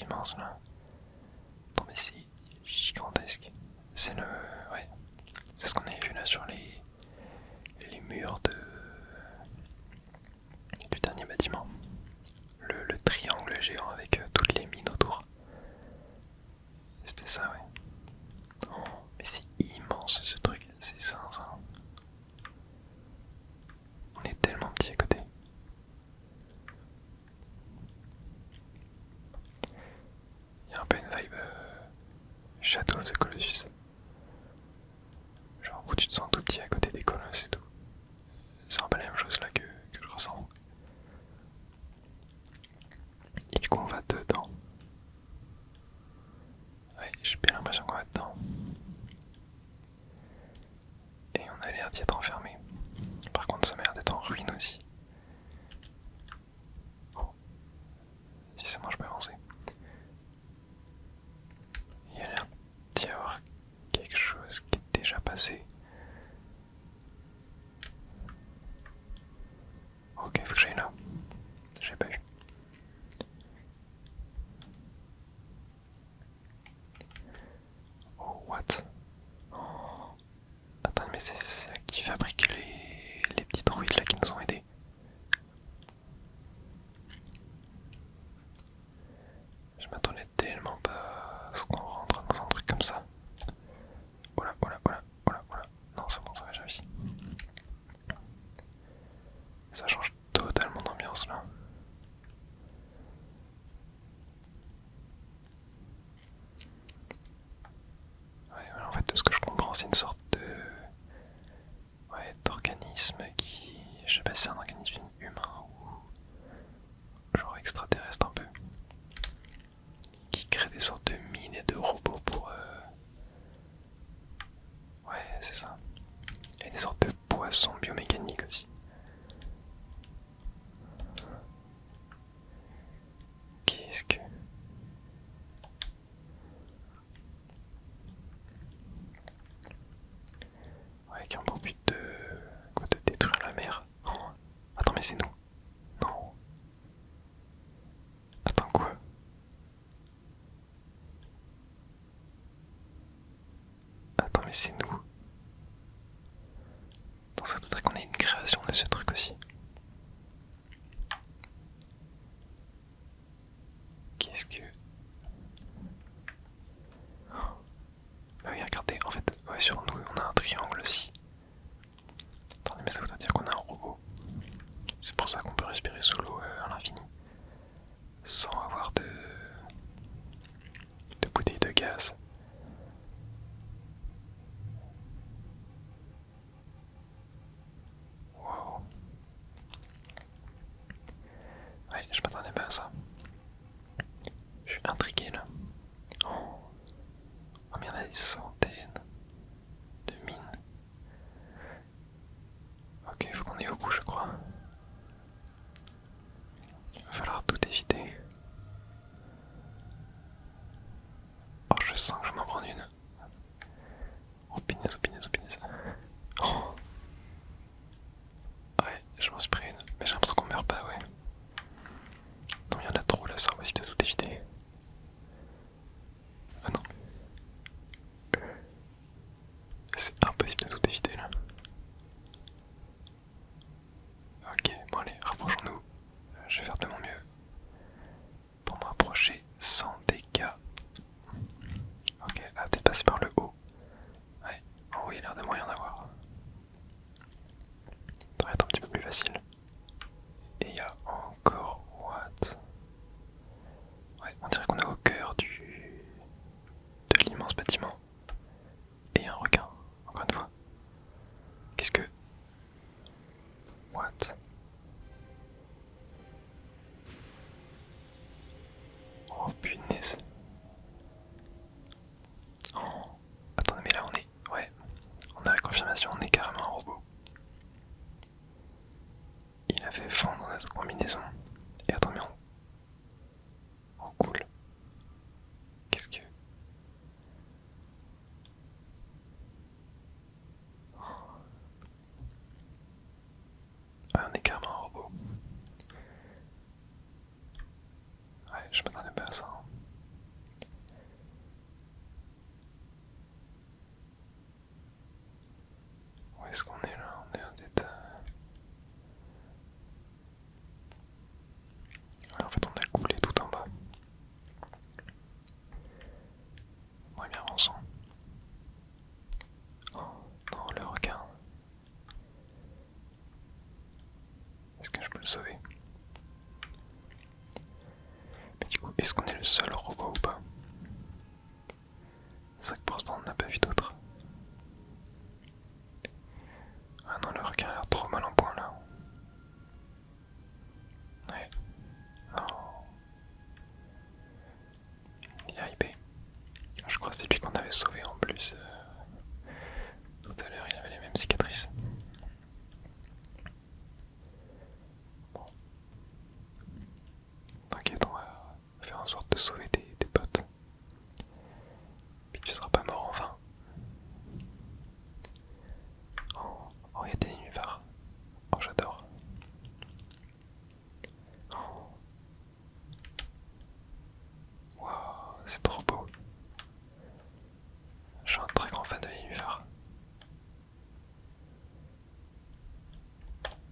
immense là. Non mais c'est gigantesque. C'est le... Ouais. C'est ce qu'on avait vu là sur les murs du dernier bâtiment. Le triangle géant avec toutes les mines autour. C'était ça, ouais. Oh, mais c'est immense ce truc, c'est ça. On est tellement petit à côté. Il y a un peu une vibe Shadow of the Colossus. Genre où tu te sens tout petit à côté des colosses et tout. C'est un peu la même chose là que je ressens. Et du coup on va dedans. Ouais, j'ai bien l'impression qu'on va dedans. Et on a l'air d'y être enfermé. Par contre ça m'a l'air d'être en ruine aussi. Oh. Si c'est moi je peux avancer. Il y a l'air d'y avoir quelque chose qui est déjà passé. Ok, faut que j'aille là. J'ai pas vu. Oh, what? Oh. Attends, mais c'est ça qui fabrique les petits druides là qui nous ont aidés. Je m'attendais tellement pas à ce qu'on rentre dans un truc comme ça. Oh là, oh là, oh là, oh là, oh là. Non, c'est bon, ça va, j'ai réussi. Ça change totalement d'ambiance là. Ouais, voilà, en fait, de ce que je comprends, c'est une sorte de. Ouais, d'organisme qui. Je sais pas si c'est un organisme humain ou. Genre extraterrestre un peu. Qui crée des sortes de mines et de robots pour. Ouais, c'est ça. Et des sortes de poissons biomécaniques aussi. Qu'est-ce que. Ouais, qui ont pour but de. Quoi, de détruire la mer. Oh. Attends, mais c'est nous. Non. Attends, quoi? Attends, mais c'est nous. Attends, ça voudrait qu'on ait une création de ce truc aussi. Qu'est-ce que. Bah oui, regardez, en fait, ouais, sur nous, on a un triangle aussi. Attendez, mais ça voudrait dire qu'on a un robot. C'est pour ça qu'on peut respirer sous l'eau à l'infini. Sans avoir de bouteilles de gaz. Wow. Ouais, je m'attendais pas à ça. Je suis intrigué là. Oh, mais il y en a des centaines de mines. Ok, faut qu'on aille au bout, je crois. Il va falloir tout éviter. Oh, je sens que je vais m'en prendre une. Oh, punaise, oh, punaise, oh, punaise. Oh. Ouais, je m'en suis pris une. Mais j'ai l'impression qu'on meurt pas, ouais. Non, il y en a trop là, c'est impossible de tout éviter. Ah non. C'est impossible de tout éviter là. Ok, bon allez, rapprochons-nous. Je vais faire de mon mieux pour me rapprocher sans dégâts. Ok, elle va peut-être passer par le haut. Ouais, en haut il y a l'air de moyen d'avoir. Ça va être un petit peu plus facile. Et il y a encore what? Ouais, on dirait qu'on est au cœur de l'immense bâtiment. Et un requin, encore une fois. Qu'est-ce que... What? Oh punaise. Oh. Attendez, mais là on est... Ouais, on a la confirmation, on est carrément un robot. Il a fait fondre notre combinaison. Et attends, mais on coule. Qu'est-ce que... Ouais, on est carrément un robot. Ouais, je m'attendais pas à ça. Hein. le seul robot ou pas? C'est vrai que pour l'instant on n'a pas vu d'autres. Ah non, le requin a l'air trop mal en point là. Ouais. Non. Il est hypé. Je crois que c'est lui qu'on avait sauvé en plus. Tout à l'heure il avait les mêmes cicatrices. Bon. T'inquiète, on va faire en sorte de sauver tes potes. Puis tu seras pas mort en vain. Oh, il y a des nénuphars. Oh, j'adore. Oh. Wow, c'est trop beau. Je suis un très grand fan de nénuphars.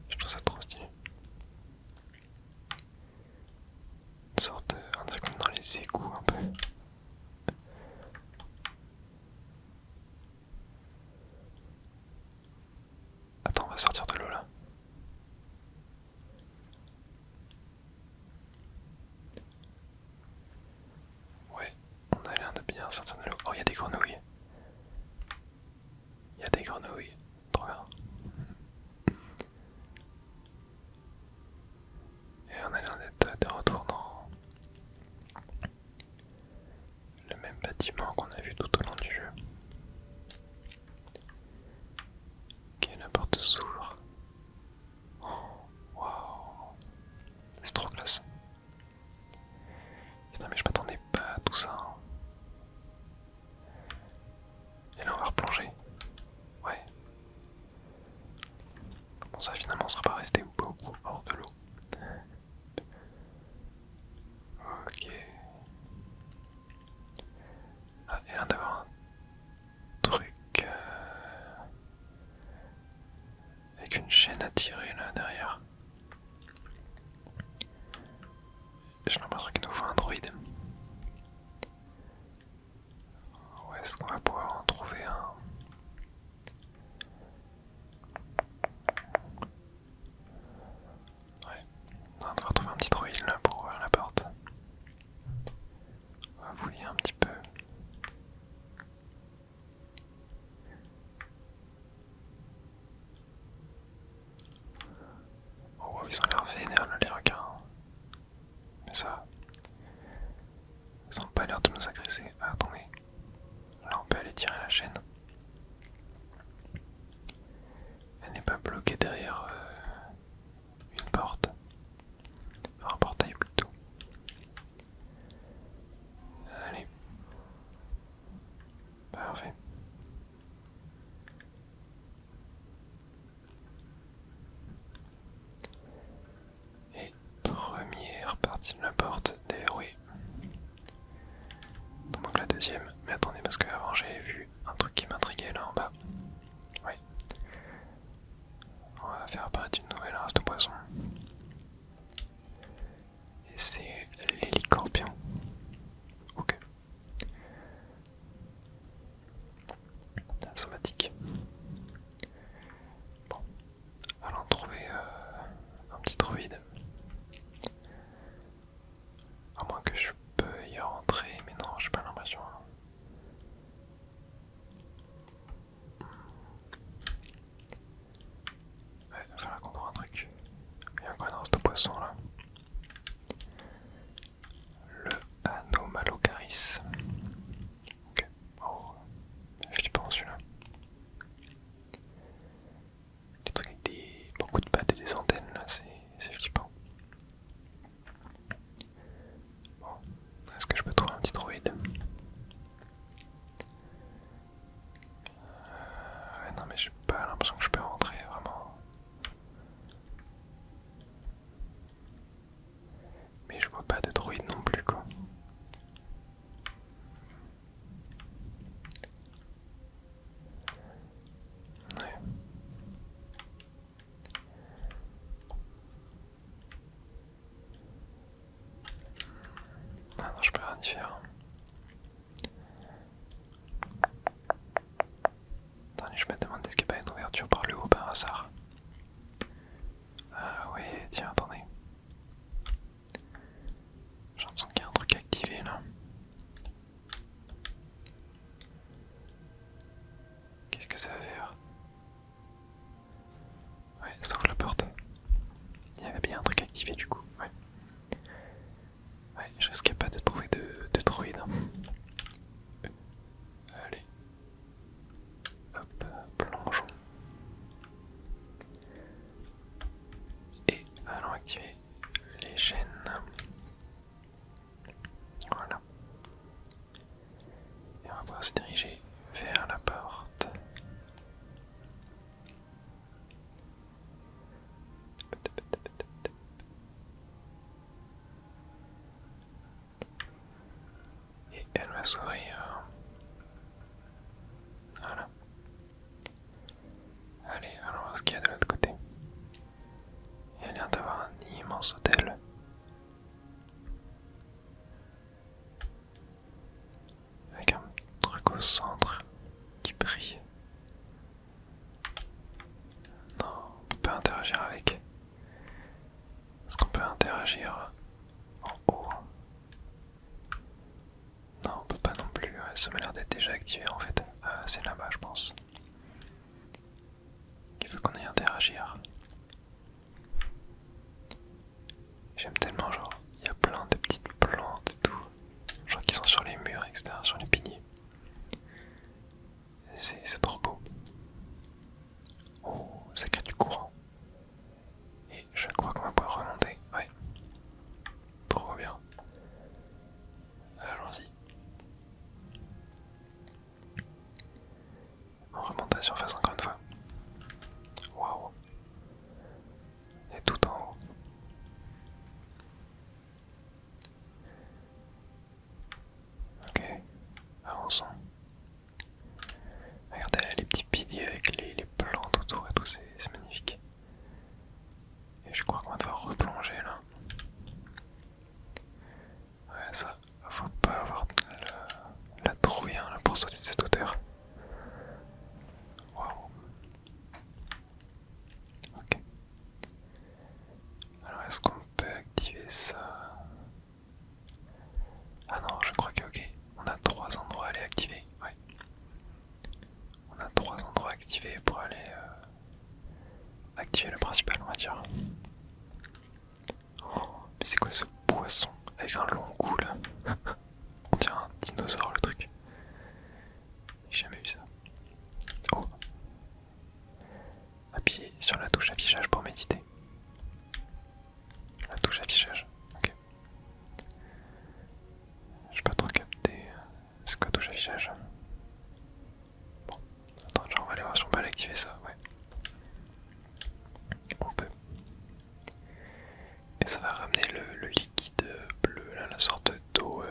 Je trouve ça trop stylé. Une sorte de... un truc comme dans les égouts un peu. Attends, on va sortir de l'eau là. Ouais, on a l'air de bien sortir de l'eau. Oh, il y a des grenouilles. Il y a des grenouilles. Trop bien. Et on a l'air d'être de retour dans le même bâtiment qu'on a vu tout au long du jeu. Ok, la porte s'ouvre. Oh, waouh. C'est trop classe. Putain, mais je m'attendais pas à tout ça. Hein. Et là on va replonger. Ouais. Bon, ça finalement on sera pas resté beaucoup hors de l'eau. Ok. Ah, et là d'avoir un truc avec une chaîne à tirer là derrière. J'ai l'impression qu'il nous faut un droïde. Où est-ce qu'on va pouvoir en trouver un? Ouais, on devrait trouver un petit droïde là pour ouvrir la porte. On va fouiller un petit peu. Oh, ils ont l'air vénères là, les requins. Mais ça, ils ont pas l'air de nous agresser. Ah, attendez. Là, on peut aller tirer la chaîne. Elle n'est pas bloquée derrière une porte. Enfin, un portail plutôt. Allez. Parfait. Et première partie de la porte déverrouillée. Donc la deuxième. Mais attendez, parce que avant j'avais vu un truc qui m'intriguait là en bas. Ouais. On va faire apparaître une nouvelle race de poisson. Et c'est l'hélicorpion. Ok. Sympathique. Bon. Allons trouver un petit droïde. À moins que je peux y rentrer, mais non, j'ai pas l'impression. Ouais, il va falloir qu'on trouve un truc. Il y a encore une race de poisson là. Le Anomalocaris. Ok. Oh, flippant celui-là. Les trucs avec beaucoup de pattes et des antennes là, c'est flippant. Bon, est-ce que je peux trouver un petit droïde? Ouais, non mais j'ai pas l'impression que je peux rentrer vraiment. Mais je vois pas de droïde non plus quoi. Ouais. Ah non, je peux rien y faire. Attendez, je me demande est-ce qu'il n'y a pas une ouverture par le haut par hasard. Ah ouais, tiens, attendez. J'ai l'impression qu'il y a un truc activé là. va se diriger vers la porte. Et elle va s'ouvrir. Voilà. Allez, allons voir ce qu'il y a de l'autre côté. Il y a l'air d'avoir un immense hôtel. Avec un truc au centre qui brille. Non, on peut pas interagir avec. Est-ce qu'on peut interagir en haut? Non, on peut pas non plus. Ça m'a l'air d'être déjà activé en fait. Ah, c'est là-bas, je pense. Il veut qu'on aille interagir. J'aime tellement, genre, il y a plein de petites plantes et tout. Genre qui sont sur les murs, etc., sur les piliers. C'est trop beau. Oh, ça crée du courant. Et je crois qu'on va pouvoir remonter. Ouais. Trop bien. Allons-y. On remonte à la surface encore une fois. Waouh. Et tout en haut. Ok. Avançons. Regardez les petits piliers avec les plantes autour et tout, c'est magnifique. Et je crois qu'on va devoir replonger là. Ouais, ça, faut pas avoir la trouille hein, là, pour sauter de cette hauteur. Waouh. Ok. Alors est-ce qu'on peut activer ça? Ah non, je crois que ok. On a 3 endroits à aller activer. Ouais. On a 3 endroits activés pour aller activer le principal, on va dire. Oh, mais c'est quoi ce poisson avec un long cou là? On dirait un dinosaure le truc. J'ai jamais vu ça. Oh. Appuyez sur la touche affichage pour méditer. La touche affichage. Ok. J'ai pas trop capté. C'est quoi touche affichage? Bon. Attends, genre on va aller voir si on peut aller activer ça. Ouais. On peut. Et ça va ramener le liquide bleu, là, la sorte d'eau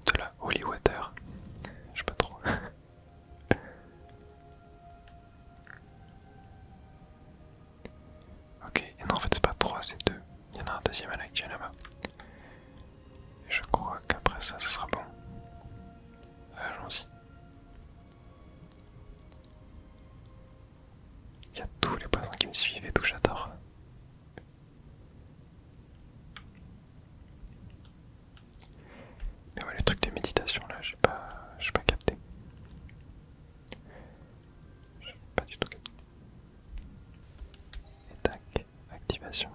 de la holy water. Je sais pas trop. Ok, et non en fait c'est pas 3, c'est 2. Il y en a un deuxième à l'activer là-bas. Et je crois qu'après ça, ça sera bon. Allons-y. Il y a tous les poissons qui me suivent et tout, j'adore. Mais ouais, les trucs de méditation là, j'ai pas capté. J'ai pas du tout capté. Et tac, activation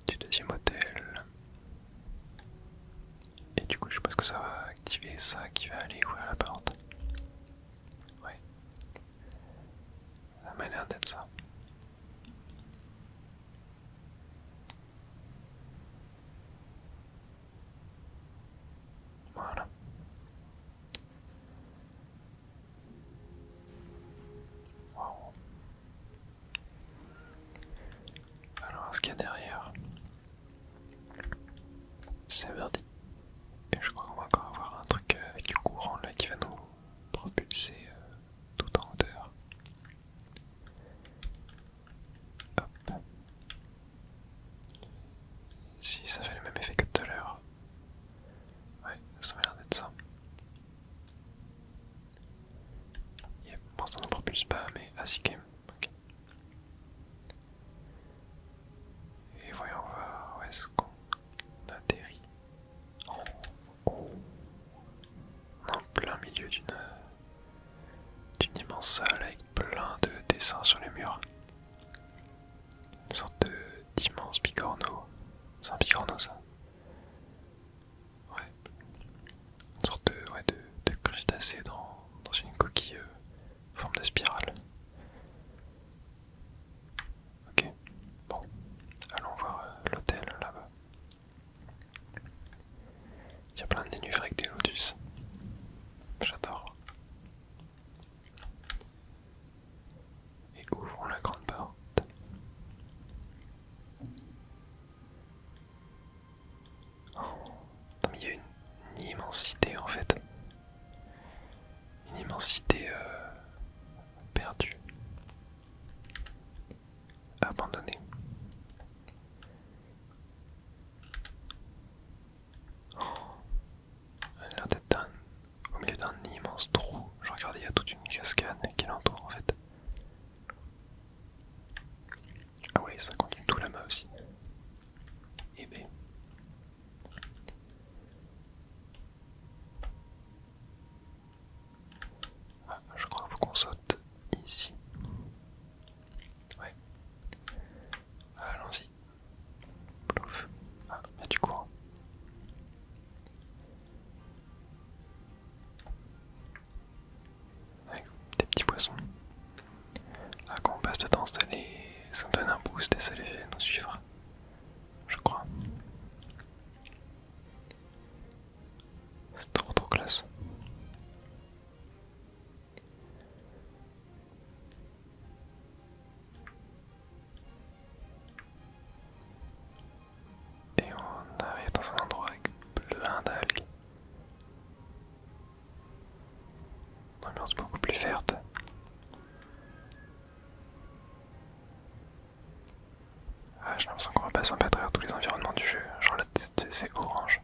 du deuxième hôtel. Et du coup, je pense que ça va activer ça qui va aller ouvrir la porte. Ouais. Ça m'a l'air d'être ça. Voilà. Waouh. Alors, ce qu'il y a derrière, c'est verdi. Et je crois qu'on va encore avoir un truc avec du courant là qui va nous propulser tout en hauteur. Hop. Si ça fait le même effet que tout à l'heure. Ouais, ça m'a l'air d'être ça. Yep, bon ça ne propulse pas mais assis quand même. Okay. Et voyons voir où est-ce qu'on atterrit. Oh. En plein milieu d'une immense salle avec plein de dessins sur les murs. Une sorte d'immense bigorneau. C'est un bigorneau ça? Ouais. Une sorte de crustacé dans une coquille forme de spirale. Ok. Bon. Allons voir l'hôtel là-bas. Il y a plein de nénuphars avec des lotus. J'adore. Et ouvrons la grande porte. Oh. Non, mais il y a une immensité en fait. Une immensité perdue. Abandonnée. Oh. Elle a l'air d'être au milieu d'un immense trou. Je regardais, il y a toute une cascade qui l'entoure en fait. Ah oui, ça continue tout là-bas aussi. Et B. Ah, je crois qu'il faut qu'on saute ici. Ouais. Allons-y. Plouf. Ah, il y a du courant. Avec des petits poissons. Ah, quand on passe dedans, ça me donne un boost et ça les fait nous suivre. Je crois. C'est trop classe. Et on arrive dans un endroit avec plein d'algues. Une ambiance beaucoup plus verte. Ah, j'ai l'impression qu'on va passer un peu à travers tous les environnements du jeu. Genre là, c'est orange.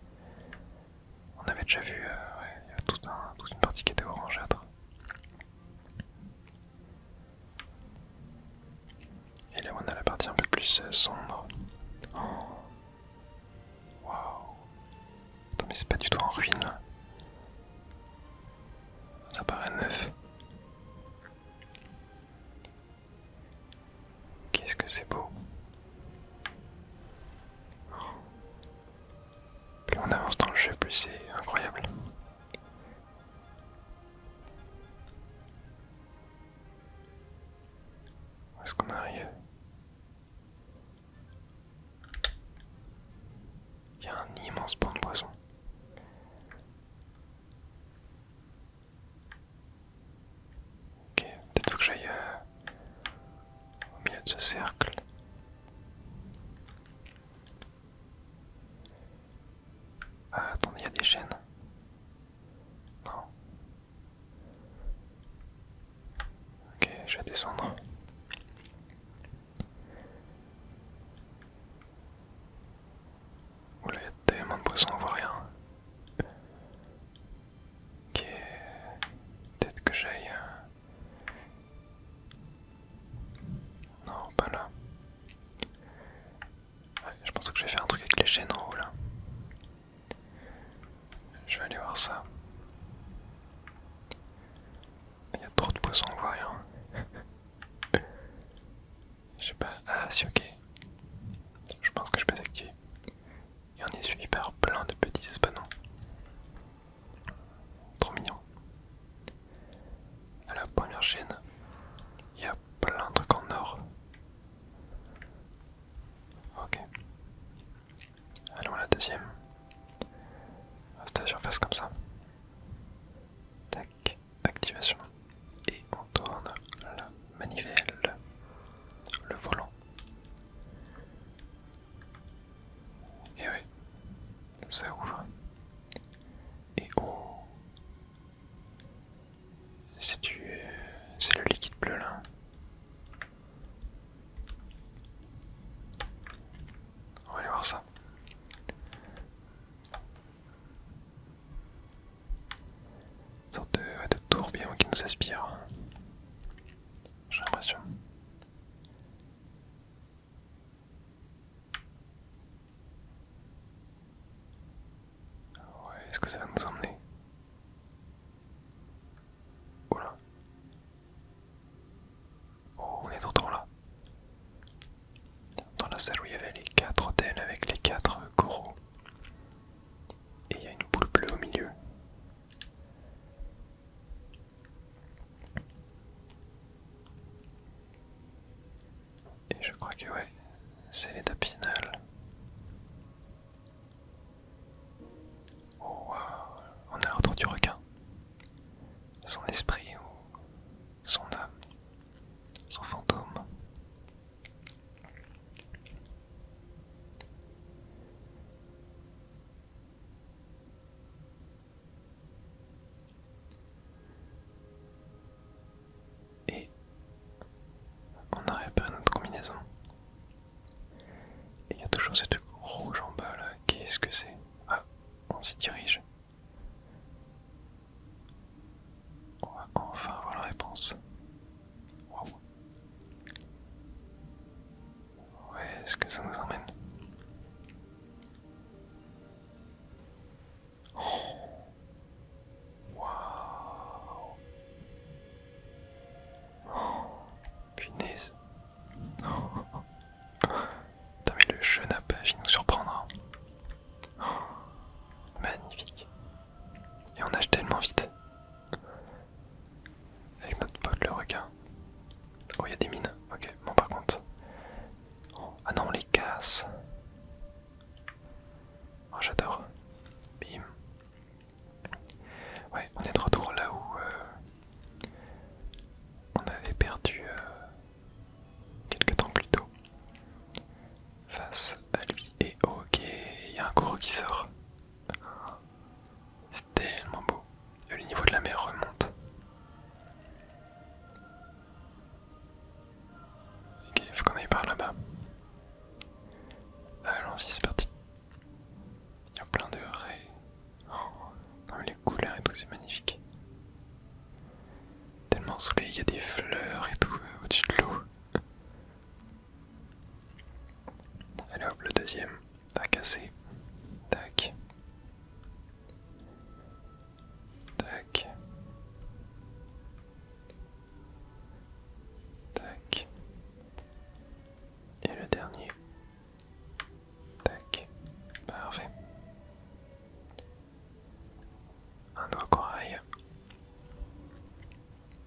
On avait déjà vu, ouais, il y a toute une partie qui était orangeâtre. Et là, on a la partie un peu plus sombre. Oh. Waouh. Attends, mais c'est pas du tout en ruine là. Ça paraît neuf. Qu'est-ce que c'est beau. Plus on avance dans le jeu, plus c'est incroyable. Où est-ce qu'on arrive? Il y a un immense banc de poissons. Ok, peut-être faut que j'aille au milieu de ce cercle. Ah, attendez, il y a des chaînes. Non. Ok, je vais descendre. Oula, il y a tellement de poissons, on voit rien. Ok, peut-être que j'aille... Non, pas là. Ouais, je pense que je vais faire un truc avec les chaînes en haut là. Je vais aller voir ça. Il y a trop de poissons, on voit rien. Je sais pas. Ah si, ok. Je pense que je peux les activer. Et on est suivi par plein de petits espadons. Trop mignon. À la première chaîne, il y a plein de trucs en or. Ok. Allons à la deuxième. Reste à la surface comme ça. Tac. Activation. Et on tourne la manivelle. Le volant. Et oui. Ça ouvre. Et oh. C'est le liquide bleu là. On va aller voir ça. Une sorte de tourbillon qui nous aspire. J'ai l'impression. Ouais, est-ce que ça va nous emmener? Oula. Oh, on est de retour là. Dans la salle où il y avait les 4 hôtels avec les 4 coraux. Et il y a une boule bleue au milieu. Et je crois que ouais, c'est l'étape finale. Oh Qu'est-ce que c'est? Ah, on s'y dirige. On va enfin avoir la réponse. Wow. Ouais, est-ce que ça nous emmène? Waouh! Punaise! Putain, mais le jeu n'a pas fini de nous surprendre. Magnifique. Et on nage tellement vite. Avec notre pote le requin. Oh, il y a des mines. Ok, bon par contre. Ah non, on les casse. Oh, j'adore. Bim. Ouais, on est de retour là où on avait perdu quelques temps plus tôt. Face à lui. Et ok, il y a un gros qui sort. C'est tellement beau. Et le niveau de la mer remonte. Ok, faut qu'on aille par là-bas. Allons-y, c'est parti. Il y a plein de raies. Oh, non mais les couleurs et tout, c'est magnifique. Tellement soleil, il y a des fleurs et tout au-dessus de l'eau. Allez hop, le deuxième. À casser. Tac. Tac. Tac. Et le dernier. Tac. Parfait. Un doigt corail.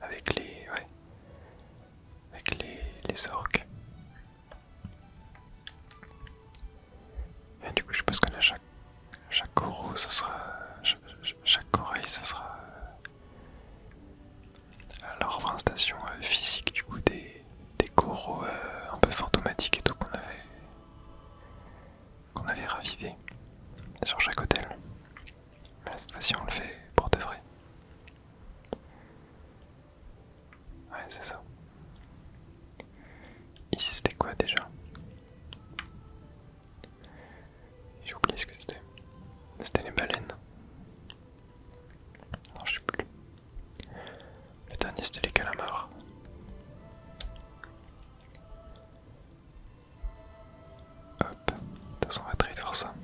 Avec les. Ouais. Avec les orques. Et du coup, je pense que là, chaque coraux, ça sera. Chaque corail, ça sera. La représentation physique du coup des coraux un peu fantomatiques et tout qu'on avait ravivé sur chaque hôtel. Mais là, cette fois-ci on le fait pour de vrai. Ouais, c'est ça. Ici c'était quoi déjà? J'ai oublié ce que c'était. C'était les baleines. Non, je sais plus. Le dernier c'était les calamars. Hop, de toute façon on va très vite faire ça.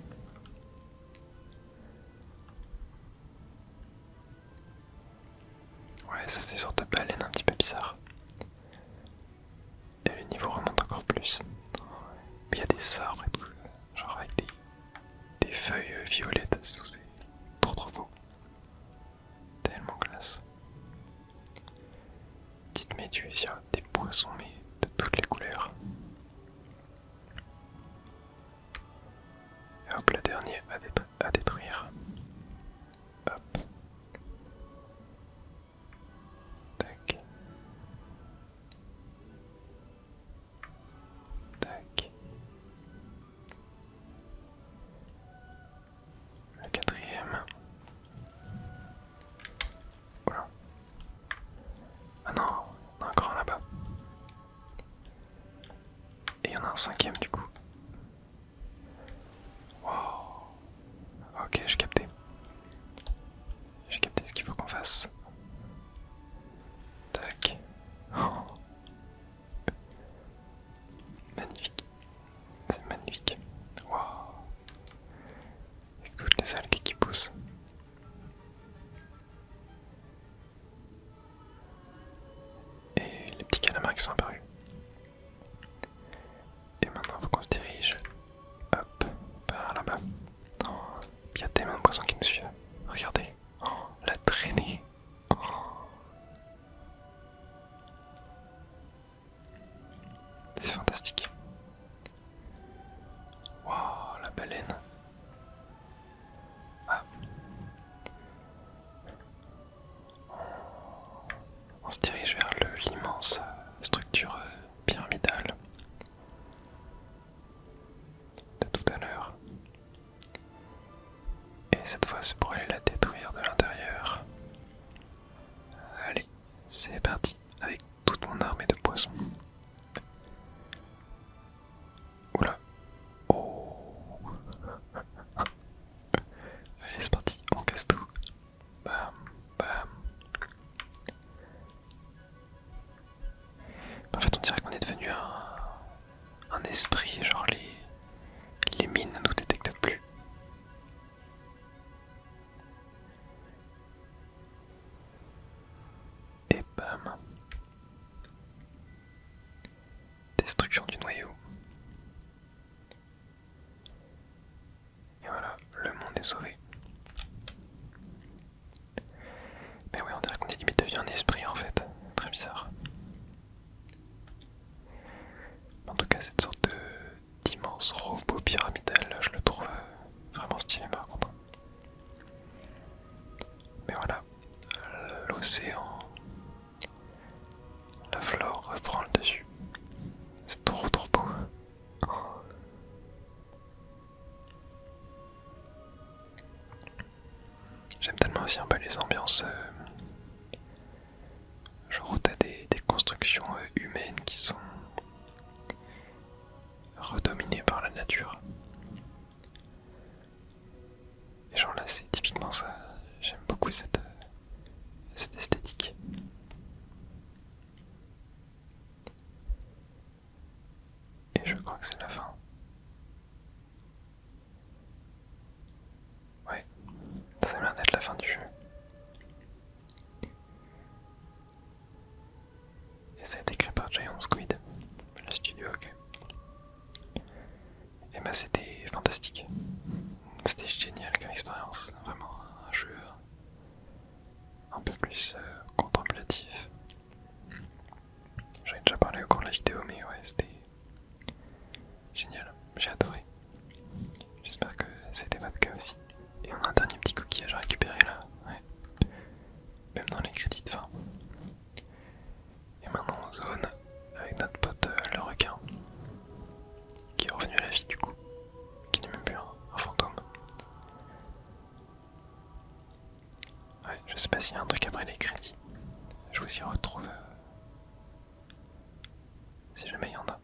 Ouais, ça c'est des sortes de baleines un petit peu bizarres. Et le niveau remonte encore plus. Il y a des arbres et tout, genre avec des feuilles violettes, c'est trop beau. Tellement classe. Petite méduse, il y a des poissons mais de toutes les couleurs. Et hop, le dernier à détruire. Hop. Tac. Tac. Le quatrième. Voilà. Ah non, il y en a encore un là-bas. Et il y en a un cinquième du coup. Wow. Ok, j'ai capté. J'ai capté ce qu'il faut qu'on fasse. Tac. Oh. Magnifique. C'est magnifique. Wow. Avec toutes les algues qui poussent. Et les petits calamars qui sont apparus. Et maintenant, il faut qu'on se dirige. Hop, par là-bas. Oh, il y a tellement de poissons qui nous suivent. Regardez. Oh, la traînée. Oh. C'est fantastique. Wow, la baleine. Ah. On se dirige vers l'immense structure pyramidale de tout à l'heure. Et cette fois, c'est pour aller la détruire de l'intérieur. Allez, c'est parti avec toute mon armée de poissons. Oula. Oh. été sauvés. Mais ouais, on dirait qu'on est limite devenu un esprit en fait. Très bizarre. En tout cas, cette sorte d'immense robot pyramidal, je le trouve vraiment stylé par contre. Mais voilà, l'océan, la flore reprend le dessus. C'est trop beau. J'aime tellement aussi un peu les ambiances. Genre où t'as des constructions humaines qui sont redominées par la nature. Et genre là c'est typiquement ça. J'aime beaucoup cette esthétique. Et je crois que c'est la fin. Ouais, ça a l'air d'être la fin du jeu. Et ça a été créé par Giant Squid, le studio, ok. Et bah c'était fantastique. C'était génial comme expérience. Vraiment un jeu un peu plus contemplatif. J'en ai déjà parlé au cours de la vidéo, mais ouais, c'était génial. J'ai adoré. J'espère que c'était votre cas aussi. Et on a un dernier petit coquillage à récupérer là. Ouais. Même dans les crédits de fin. Et maintenant on zone avec notre pote le requin. Qui est revenu à la vie du coup. Qui n'est même plus un fantôme. Ouais, je sais pas s'il y a un truc après les crédits. Je vous y retrouve si jamais il y en a.